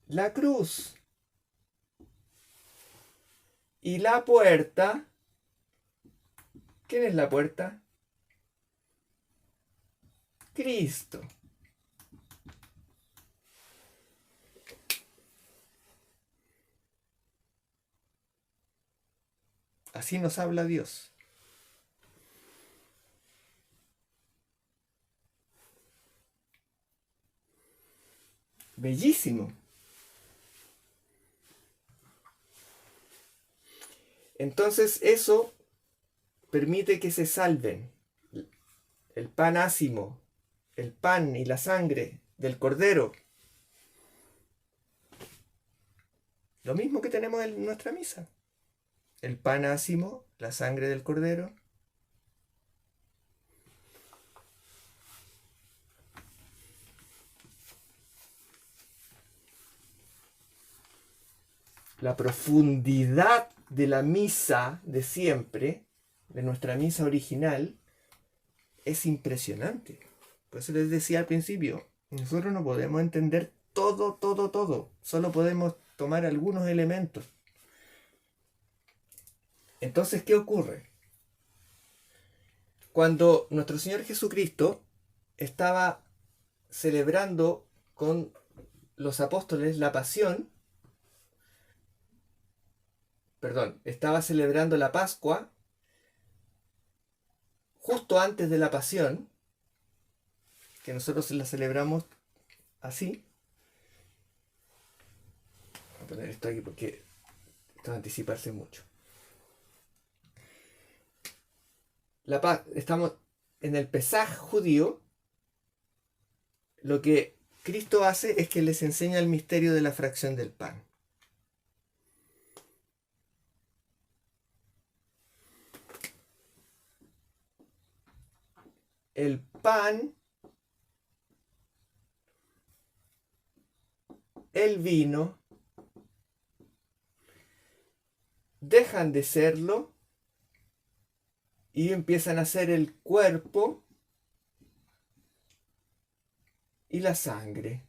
Speaker 1: la cruz. Y la puerta, ¿quién es la puerta? Cristo. Así nos habla Dios. Bellísimo. Entonces eso permite que se salven el pan ácimo, el pan y la sangre del cordero. Lo mismo que tenemos en nuestra misa. El pan ácimo, la sangre del cordero. La profundidad de la misa de siempre, de nuestra misa original, es impresionante. Por eso les decía al principio, nosotros no podemos entender todo. Solo podemos tomar algunos elementos. Entonces, ¿qué ocurre? Cuando nuestro Señor Jesucristo estaba celebrando con los apóstoles la pasión, estaba celebrando la Pascua justo antes de la pasión, que nosotros la celebramos así. Voy a poner esto aquí porque esto va a anticiparse mucho. Estamos en el Pesaj judío. Lo que Cristo hace es que les enseña el misterio de la fracción del pan. El pan, el vino, dejan de serlo y empiezan a ser el cuerpo y la sangre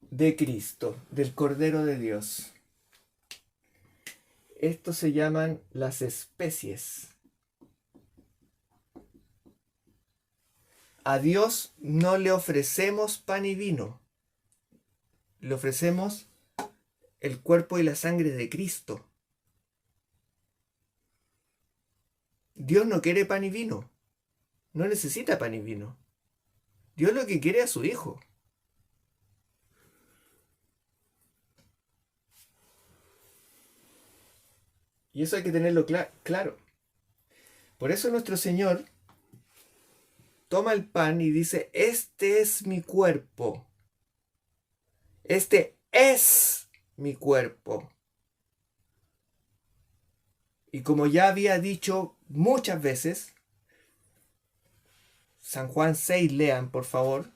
Speaker 1: de Cristo, del Cordero de Dios. Estos se llaman las especies. A Dios no le ofrecemos pan y vino, le ofrecemos el cuerpo y la sangre de Cristo. Dios no quiere pan y vino, no necesita pan y vino. Dios lo que quiere es a su Hijo. Y eso hay que tenerlo claro. Por eso nuestro Señor toma el pan y dice, este es mi cuerpo. Este es mi cuerpo. Y como ya había dicho muchas veces, San Juan 6, lean por favor,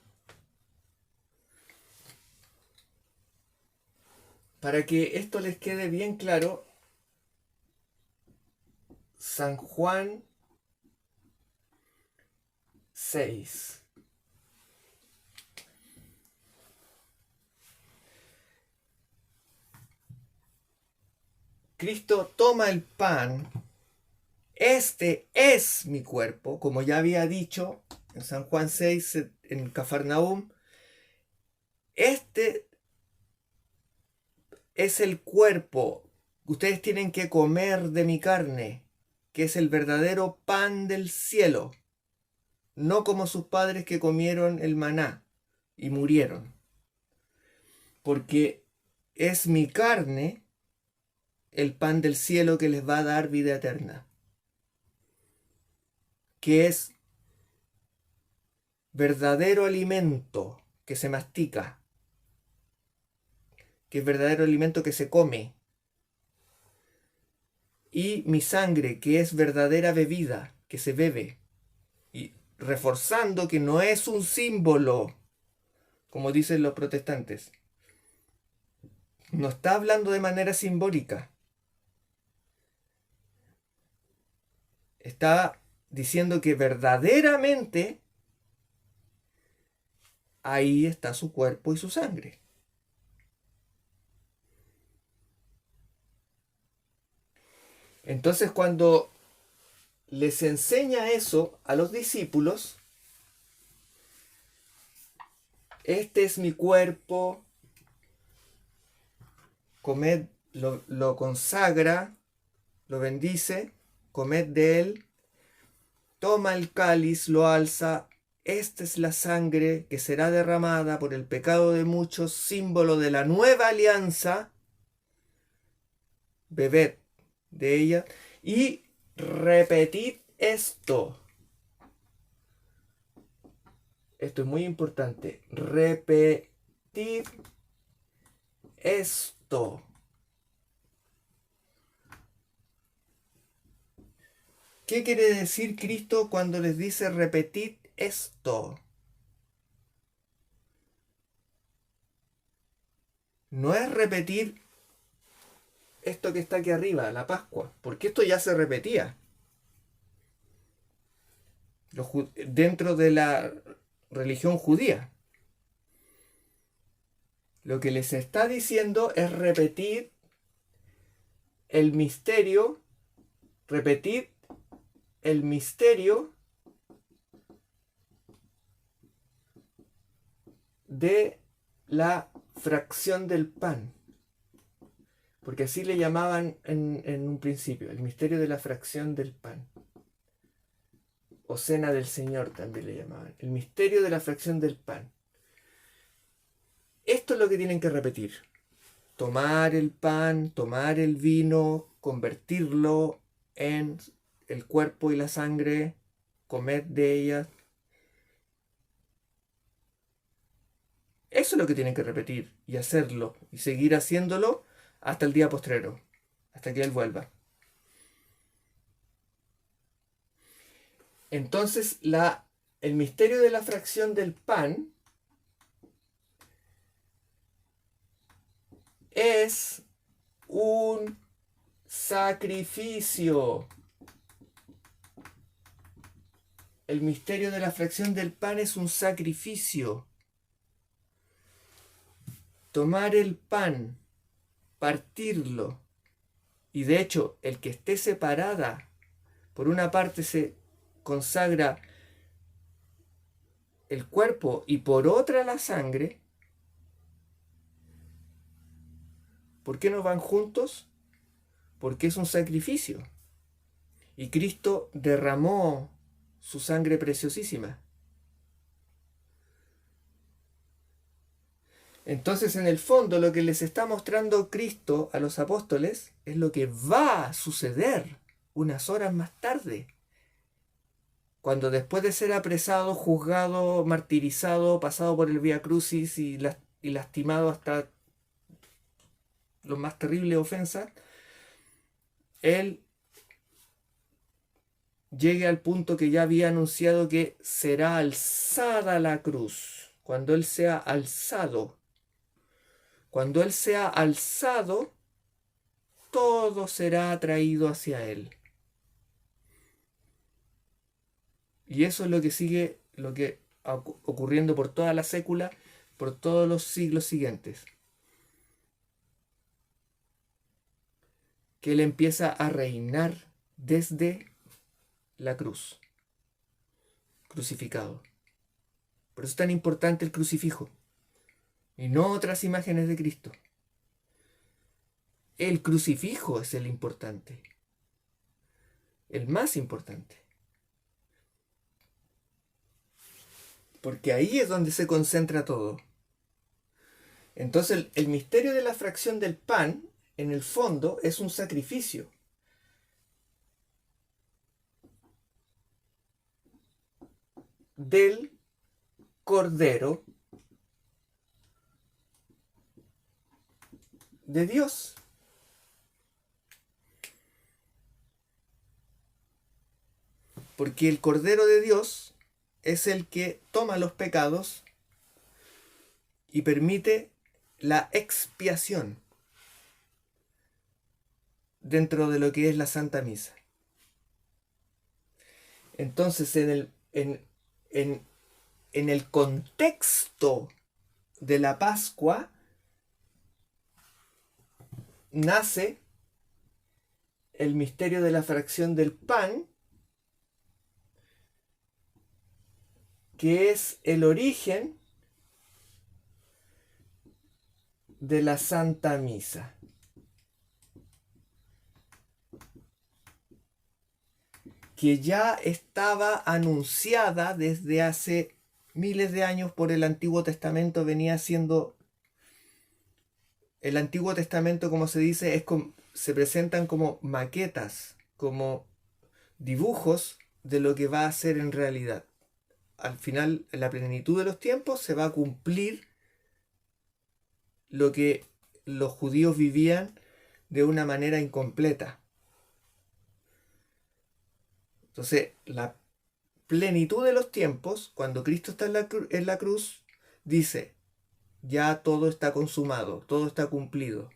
Speaker 1: para que esto les quede bien claro. San Juan 6. Cristo toma el pan. Este es mi cuerpo, como ya había dicho en San Juan 6, en Cafarnaúm. Este es el cuerpo. Ustedes tienen que comer de mi carne, que es el verdadero pan del cielo. No como sus padres que comieron el maná y murieron. Porque es mi carne el pan del cielo que les va a dar vida eterna. Que es verdadero alimento que se mastica. Que es verdadero alimento que se come. Y mi sangre, que es verdadera bebida que se bebe. reforzando que no es un símbolo, como dicen los protestantes. No está hablando de manera simbólica. Está diciendo que verdaderamente ahí está su cuerpo y su sangre. Entonces, cuando les enseña eso a los discípulos, este es mi cuerpo, comed, lo consagra, lo bendice, comed de él, toma el cáliz, lo alza, esta es la sangre que será derramada por el pecado de muchos, símbolo de la nueva alianza, bebed de ella y repetid esto. Esto es muy importante. Repetid esto. ¿Qué quiere decir Cristo cuando les dice repetid esto? No es repetir esto que está aquí arriba, la Pascua, porque esto ya se repetía. Dentro de la religión judía. Lo que les está diciendo es repetir el misterio, repetir el misterio de la fracción del pan. Porque así le llamaban en un principio, el misterio de la fracción del pan. O cena del Señor también le llamaban. El misterio de la fracción del pan. Esto es lo que tienen que repetir. Tomar el pan, tomar el vino, convertirlo en el cuerpo y la sangre, comer de ellas. Eso es lo que tienen que repetir y hacerlo y seguir haciéndolo hasta el día postrero, hasta que Él vuelva. Entonces, el misterio de la fracción del pan es un sacrificio. El misterio de la fracción del pan es un sacrificio. Tomar el pan, partirlo, y de hecho el que esté separada, por una parte se consagra el cuerpo y por otra la sangre. ¿Por qué no van juntos? Porque es un sacrificio. Y Cristo derramó su sangre preciosísima. Entonces, en el fondo, lo que les está mostrando Cristo a los apóstoles es lo que va a suceder unas horas más tarde. Cuando después de ser apresado, juzgado, martirizado, pasado por el Vía Crucis y lastimado hasta las más terribles ofensas, Él llegue al punto que ya había anunciado que será alzada la cruz. Cuando Él sea alzado, todo será atraído hacia Él. Y eso es lo que sigue, lo que ocurriendo por toda la sécula, por todos los siglos siguientes. Que Él empieza a reinar desde la cruz, crucificado. Por eso es tan importante el crucifijo y no otras imágenes de Cristo. El crucifijo es el importante, el más importante. Porque ahí es donde se concentra todo. Entonces el misterio de la fracción del pan, en el fondo, es un sacrificio. Del Cordero de Dios. Porque el Cordero de Dios es el que toma los pecados y permite la expiación dentro de lo que es la Santa Misa. Entonces, en el contexto de la Pascua, nace el misterio de la fracción del pan, que es el origen de la Santa Misa. Que ya estaba anunciada desde hace miles de años por el Antiguo Testamento, venía siendo... El Antiguo Testamento, como se dice, se presentan como maquetas, como dibujos de lo que va a ser en realidad. Al final, en la plenitud de los tiempos, se va a cumplir lo que los judíos vivían de una manera incompleta. Entonces, la plenitud de los tiempos, cuando Cristo está en la cruz, dice, ya todo está consumado, todo está cumplido.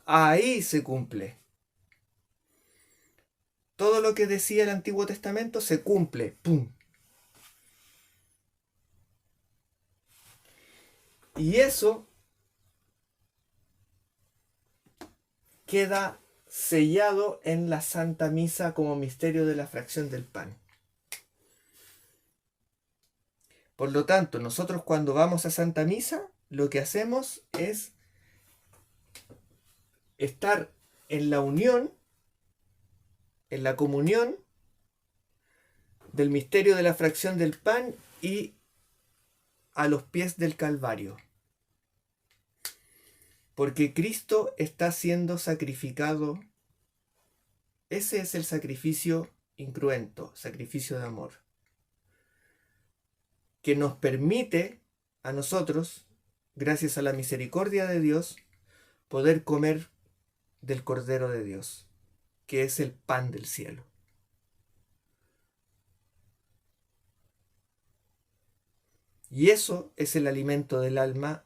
Speaker 1: Ahí se cumple. Todo lo que decía el Antiguo Testamento se cumple. ¡Pum! Y eso queda sellado en la Santa Misa como misterio de la fracción del pan. Por lo tanto, nosotros cuando vamos a Santa Misa, lo que hacemos es estar en la unión, en la comunión del misterio de la fracción del pan y a los pies del Calvario. Porque Cristo está siendo sacrificado. Ese es el sacrificio incruento, sacrificio de amor, que nos permite a nosotros, gracias a la misericordia de Dios, poder comer del Cordero de Dios, que es el pan del cielo. Y eso es el alimento del alma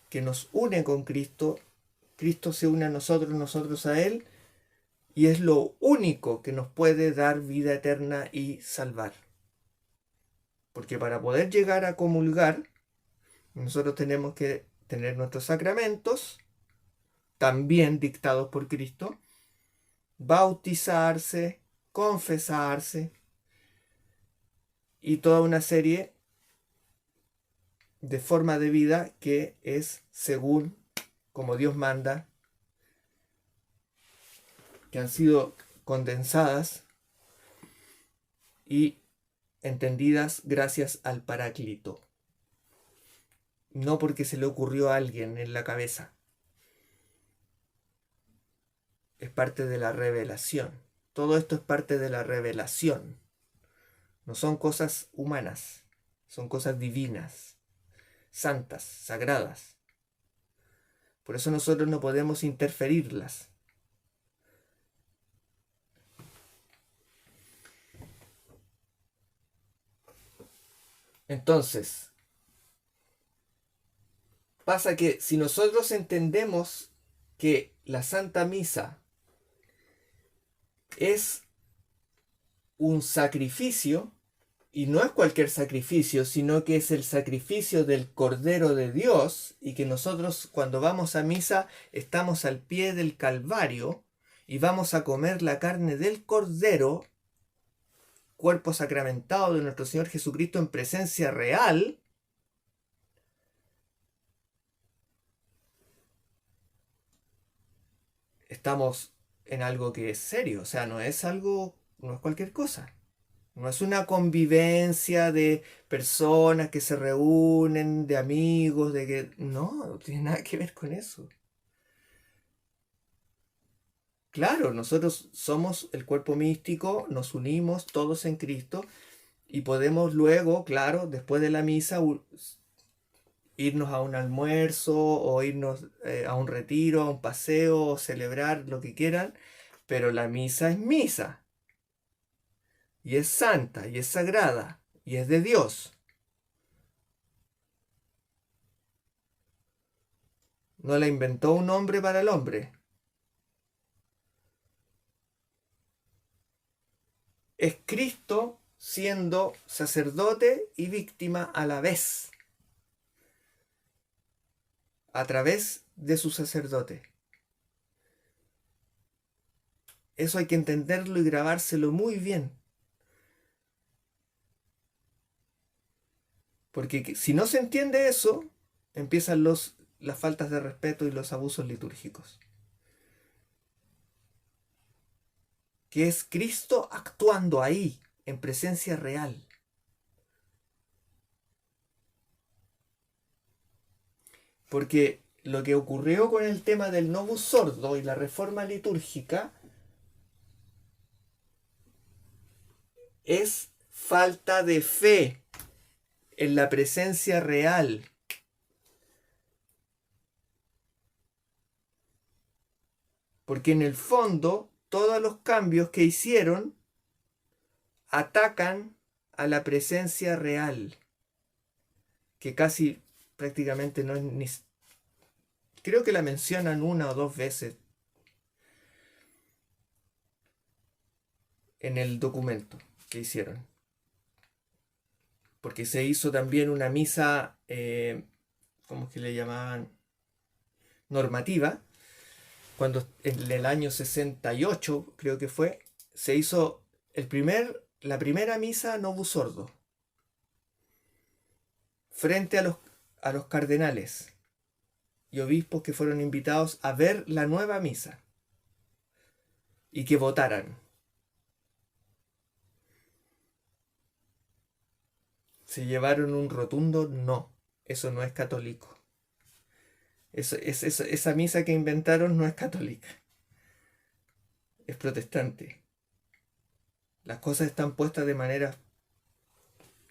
Speaker 1: que nos une con Cristo. Cristo se une a nosotros, nosotros a Él, y es lo único que nos puede dar vida eterna y salvar. Porque para poder llegar a comulgar, nosotros tenemos que tener nuestros sacramentos, también dictados por Cristo, bautizarse, confesarse y toda una serie de forma de vida que es según como Dios manda, que han sido condensadas y entendidas gracias al Paráclito. No porque se le ocurrió a alguien en la cabeza. Es parte de la revelación. Todo esto es parte de la revelación. No son cosas humanas, son cosas divinas, santas, sagradas. Por eso nosotros no podemos interferirlas. Entonces, pasa que si nosotros entendemos que la Santa Misa es un sacrificio, y no es cualquier sacrificio, sino que es el sacrificio del Cordero de Dios, y que nosotros cuando vamos a misa estamos al pie del Calvario y vamos a comer la carne del Cordero, cuerpo sacramentado de nuestro Señor Jesucristo en presencia real, estamos en algo que es serio, o sea, no es cualquier cosa. No es una convivencia de personas que se reúnen, de amigos, de que... No tiene nada que ver con eso. Claro, nosotros somos el cuerpo místico, nos unimos todos en Cristo y podemos luego, claro, después de la misa, irnos a un almuerzo o irnos a un retiro, a un paseo, o celebrar lo que quieran, pero la misa es misa. Y es santa y es sagrada. y es de Dios. No la inventó un hombre para el hombre. Es Cristo siendo sacerdote y víctima a la vez, a través de su sacerdote. Eso hay que entenderlo y grabárselo muy bien. Porque si no se entiende eso, empiezan las faltas de respeto y los abusos litúrgicos. Que es Cristo actuando ahí, en presencia real. Porque lo que ocurrió con el tema del novus sordo y la reforma litúrgica es falta de fe en la presencia real. Porque en el fondo todos los cambios que hicieron atacan a la presencia real, que casi prácticamente no es ni... Creo que la mencionan una o dos veces en el documento que hicieron. Porque se hizo también una misa, ¿cómo es que le llamaban? Normativa, cuando en el año 68, creo que fue, se hizo la primera misa novus sordo, frente a los cardenales y obispos que fueron invitados a ver la nueva misa y que votaran. Se llevaron un rotundo no, eso no es católico. Esa misa que inventaron no es católica, es protestante. Las cosas están puestas de manera...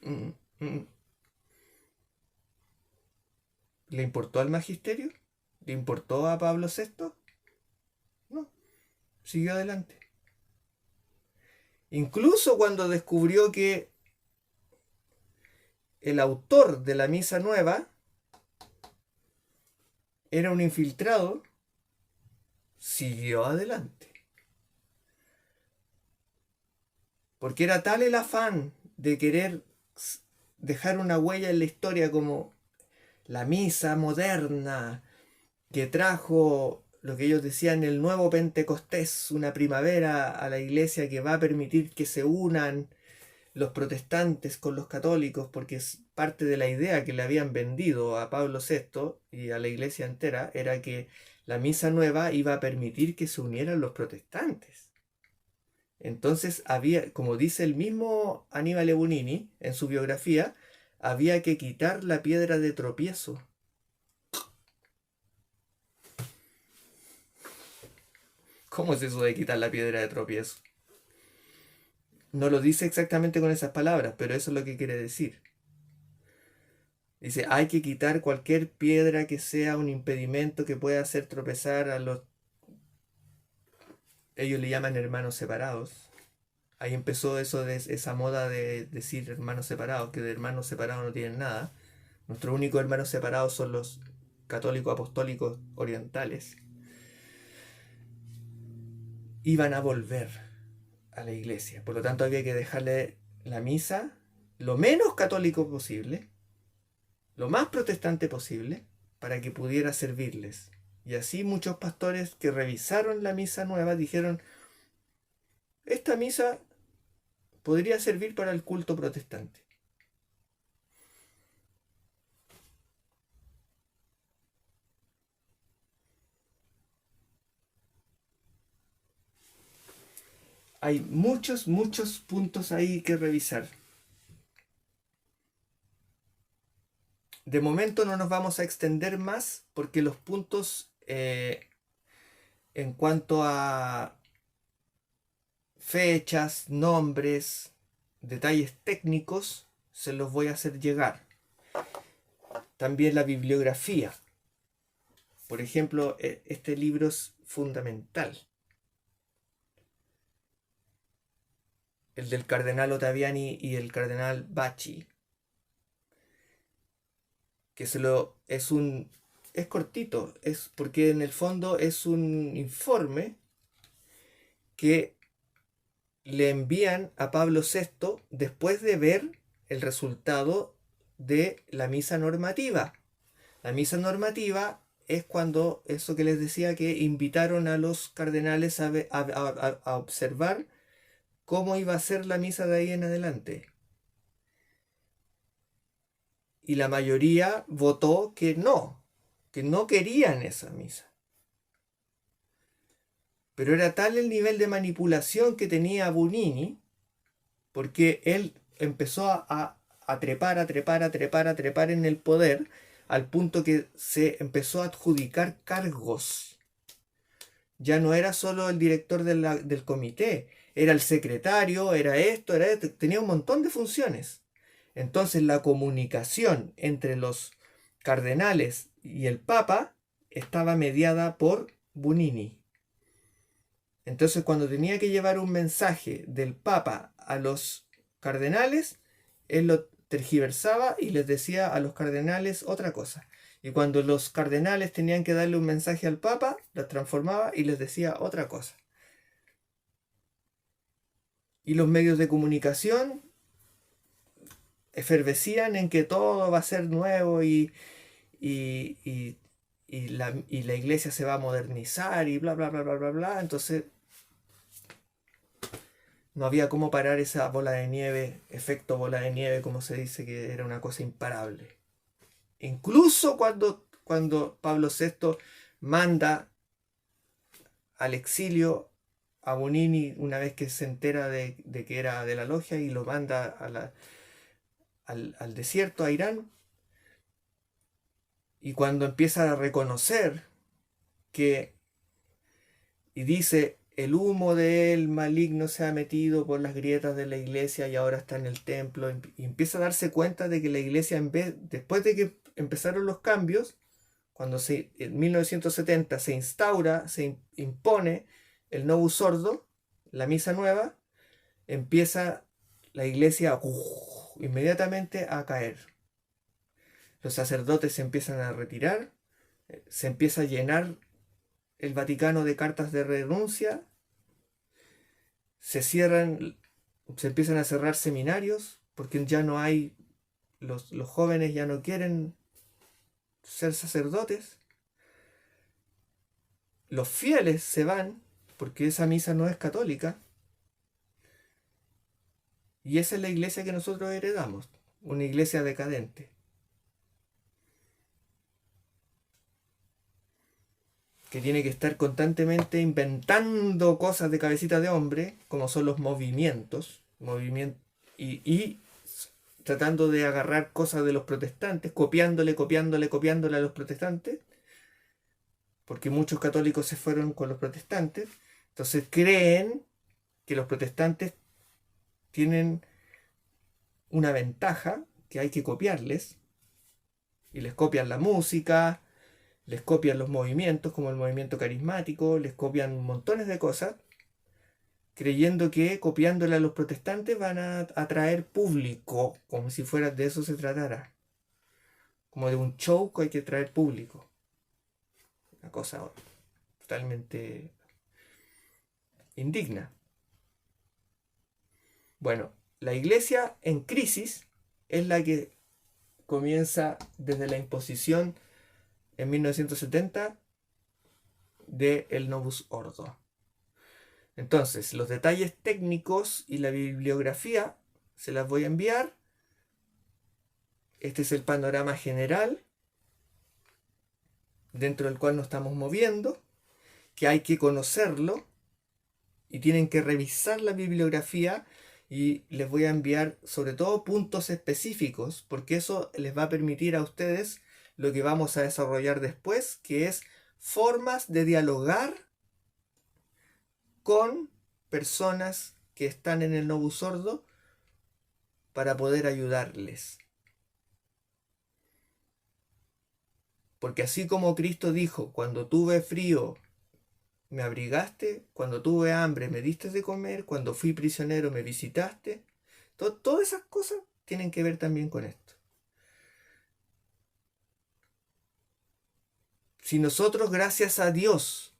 Speaker 1: mm, mm. ¿Le importó al magisterio? ¿Le importó a Pablo VI? No, siguió adelante. Incluso cuando descubrió que el autor de la misa nueva era un infiltrado, siguió adelante. Porque era tal el afán de querer dejar una huella en la historia como la misa moderna que trajo lo que ellos decían el nuevo Pentecostés, una primavera a la iglesia que va a permitir que se unan los protestantes con los católicos, porque es parte de la idea que le habían vendido a Pablo VI y a la iglesia entera, era que la misa nueva iba a permitir que se unieran los protestantes. Entonces había, como dice el mismo Aníbal Ebunini en su biografía, había que quitar la piedra de tropiezo. ¿Cómo es eso de quitar la piedra de tropiezo? No lo dice exactamente con esas palabras, pero eso es lo que quiere decir. Dice, hay que quitar cualquier piedra que sea un impedimento que pueda hacer tropezar a los... Ellos le llaman hermanos separados. Ahí empezó eso de esa moda de decir hermanos separados, que de hermanos separados no tienen nada. Nuestros únicos hermanos separados son los católicos apostólicos orientales. Iban a volver a la iglesia. Por lo tanto, había que dejarle la misa lo menos católico posible, lo más protestante posible, para que pudiera servirles. Y así muchos pastores que revisaron la misa nueva dijeron, esta misa podría servir para el culto protestante. Hay muchos puntos ahí que revisar. De momento no nos vamos a extender más porque los puntos en cuanto a fechas, nombres, detalles técnicos, se los voy a hacer llegar. También la bibliografía. Por ejemplo, este libro es fundamental. el del cardenal Ottaviani y el cardenal Bacci, que es cortito, es porque en el fondo es un informe que le envían a Pablo VI después de ver el resultado de la misa normativa. La misa normativa es cuando, eso que les decía, que invitaron a los cardenales a observar cómo iba a ser la misa de ahí en adelante. Y la mayoría votó que no querían esa misa. Pero era tal el nivel de manipulación que tenía Bunini, porque él empezó a trepar, a trepar, a trepar, a trepar en el poder, al punto que se empezó a adjudicar cargos. Ya no era solo el director del comité, era el secretario, era esto, tenía un montón de funciones. Entonces la comunicación entre los cardenales y el Papa estaba mediada por Bunini. Entonces cuando tenía que llevar un mensaje del Papa a los cardenales, él lo tergiversaba y les decía a los cardenales otra cosa. Y cuando los cardenales tenían que darle un mensaje al Papa, lo transformaba y les decía otra cosa. Y los medios de comunicación efervescían en que todo va a ser nuevo y, y, y la iglesia se va a modernizar y bla, bla, bla, bla, bla, bla. Entonces no había cómo parar esa bola de nieve, efecto bola de nieve, como se dice, que era una cosa imparable. Incluso cuando Pablo VI manda al exilio a Bonini una vez que se entera de que era de la logia y lo manda al desierto, a Irán, y cuando empieza a reconocer que, y dice, el humo del maligno se ha metido por las grietas de la iglesia y ahora está en el templo, y empieza a darse cuenta de que la iglesia, después de que empezaron los cambios, cuando en 1970 se instaura, se impone el Novus Ordo, la misa nueva, empieza la iglesia inmediatamente a caer. Los sacerdotes se empiezan a retirar, se empieza a llenar el Vaticano de cartas de renuncia, se empiezan a cerrar seminarios, porque ya no hay, los jóvenes ya no quieren ser sacerdotes. Los fieles se van, porque esa misa no es católica. Y esa es la iglesia que nosotros heredamos, una iglesia decadente. Que tiene que estar constantemente inventando cosas de cabecita de hombre, como son los movimientos, y tratando de agarrar cosas de los protestantes, copiándole a los protestantes, porque muchos católicos se fueron con los protestantes, entonces creen que los protestantes tienen una ventaja que hay que copiarles, y les copian la música, les copian los movimientos, como el movimiento carismático, les copian montones de cosas, creyendo que copiándole a los protestantes van a atraer público, como si fuera de eso se tratara. Como de un show que hay que traer público. Una cosa totalmente indigna. Bueno, la iglesia en crisis es la que comienza desde la imposición en 1970 de el Novus Ordo. Entonces, los detalles técnicos y la bibliografía se las voy a enviar. Este es el panorama general dentro del cual nos estamos moviendo, que hay que conocerlo y tienen que revisar la bibliografía, y les voy a enviar sobre todo puntos específicos, porque eso les va a permitir a ustedes lo que vamos a desarrollar después, que es formas de dialogar con personas que están en el Novus Ordo para poder ayudarles. Porque así como Cristo dijo, cuando tuve frío me abrigaste, cuando tuve hambre me diste de comer, cuando fui prisionero me visitaste. Todas esas cosas tienen que ver también con esto. Si nosotros, gracias a Dios,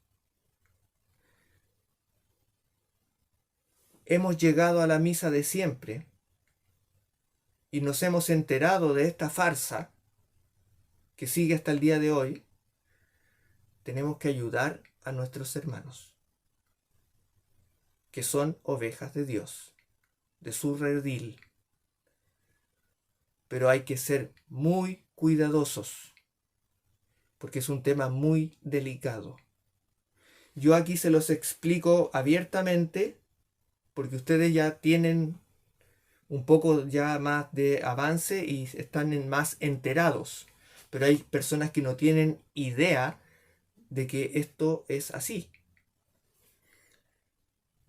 Speaker 1: hemos llegado a la misa de siempre y nos hemos enterado de esta farsa que sigue hasta el día de hoy, tenemos que ayudar a nuestros hermanos, que son ovejas de Dios, de su redil. Pero hay que ser muy cuidadosos, porque es un tema muy delicado. Yo aquí se los explico abiertamente, porque ustedes ya tienen un poco ya más de avance y están más enterados. Pero hay personas que no tienen idea de que esto es así.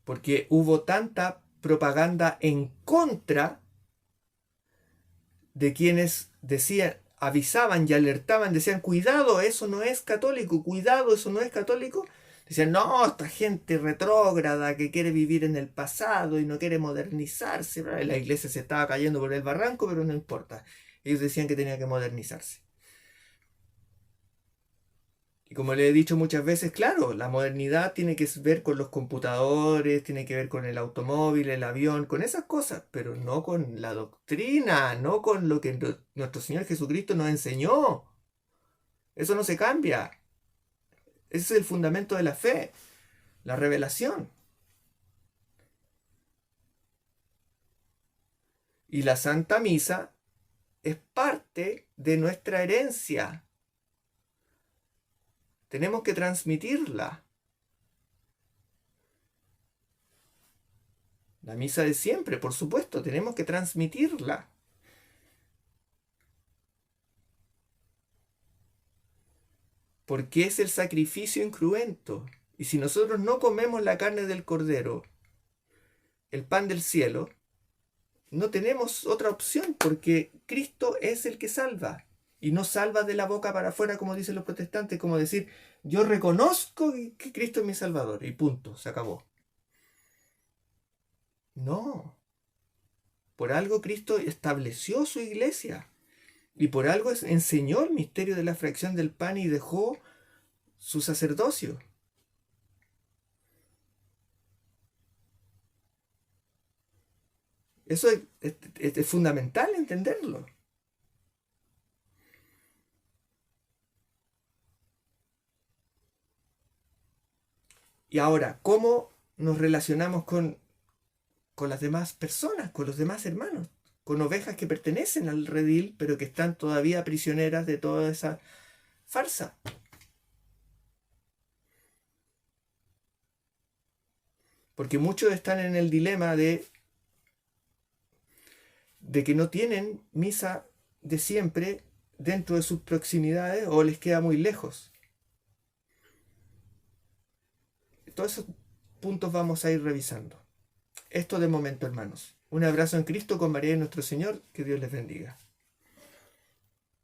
Speaker 1: Porque hubo tanta propaganda en contra de quienes decían, avisaban y alertaban, decían, cuidado, eso no es católico, cuidado, eso no es católico. Decían, no, esta gente retrógrada que quiere vivir en el pasado y no quiere modernizarse. La iglesia se estaba cayendo por el barranco, pero no importa. Ellos decían que tenía que modernizarse. Y como le he dicho muchas veces, claro, la modernidad tiene que ver con los computadores, tiene que ver con el automóvil, el avión, con esas cosas, pero no con la doctrina, no con lo que nuestro Señor Jesucristo nos enseñó. Eso no se cambia. Ese es el fundamento de la fe, la revelación. Y la Santa Misa es parte de nuestra herencia. Tenemos que transmitirla. La misa de siempre, por supuesto, tenemos que transmitirla. Porque es el sacrificio incruento. Y si nosotros no comemos la carne del cordero, el pan del cielo, no tenemos otra opción, porque Cristo es el que salva. Y no salva de la boca para afuera, como dicen los protestantes, como decir, yo reconozco que Cristo es mi Salvador, y punto, se acabó. No. Por algo Cristo estableció su iglesia. Y por algo enseñó el misterio de la fracción del pan y dejó su sacerdocio. Eso es fundamental entenderlo. Y ahora, ¿cómo nos relacionamos con las demás personas, con los demás hermanos? Con ovejas que pertenecen al redil, pero que están todavía prisioneras de toda esa farsa. Porque muchos están en el dilema de que no tienen misa de siempre dentro de sus proximidades o les queda muy lejos. Todos esos puntos vamos a ir revisando. Esto de momento, hermanos. Un abrazo en Cristo con María y nuestro Señor. Que Dios les bendiga.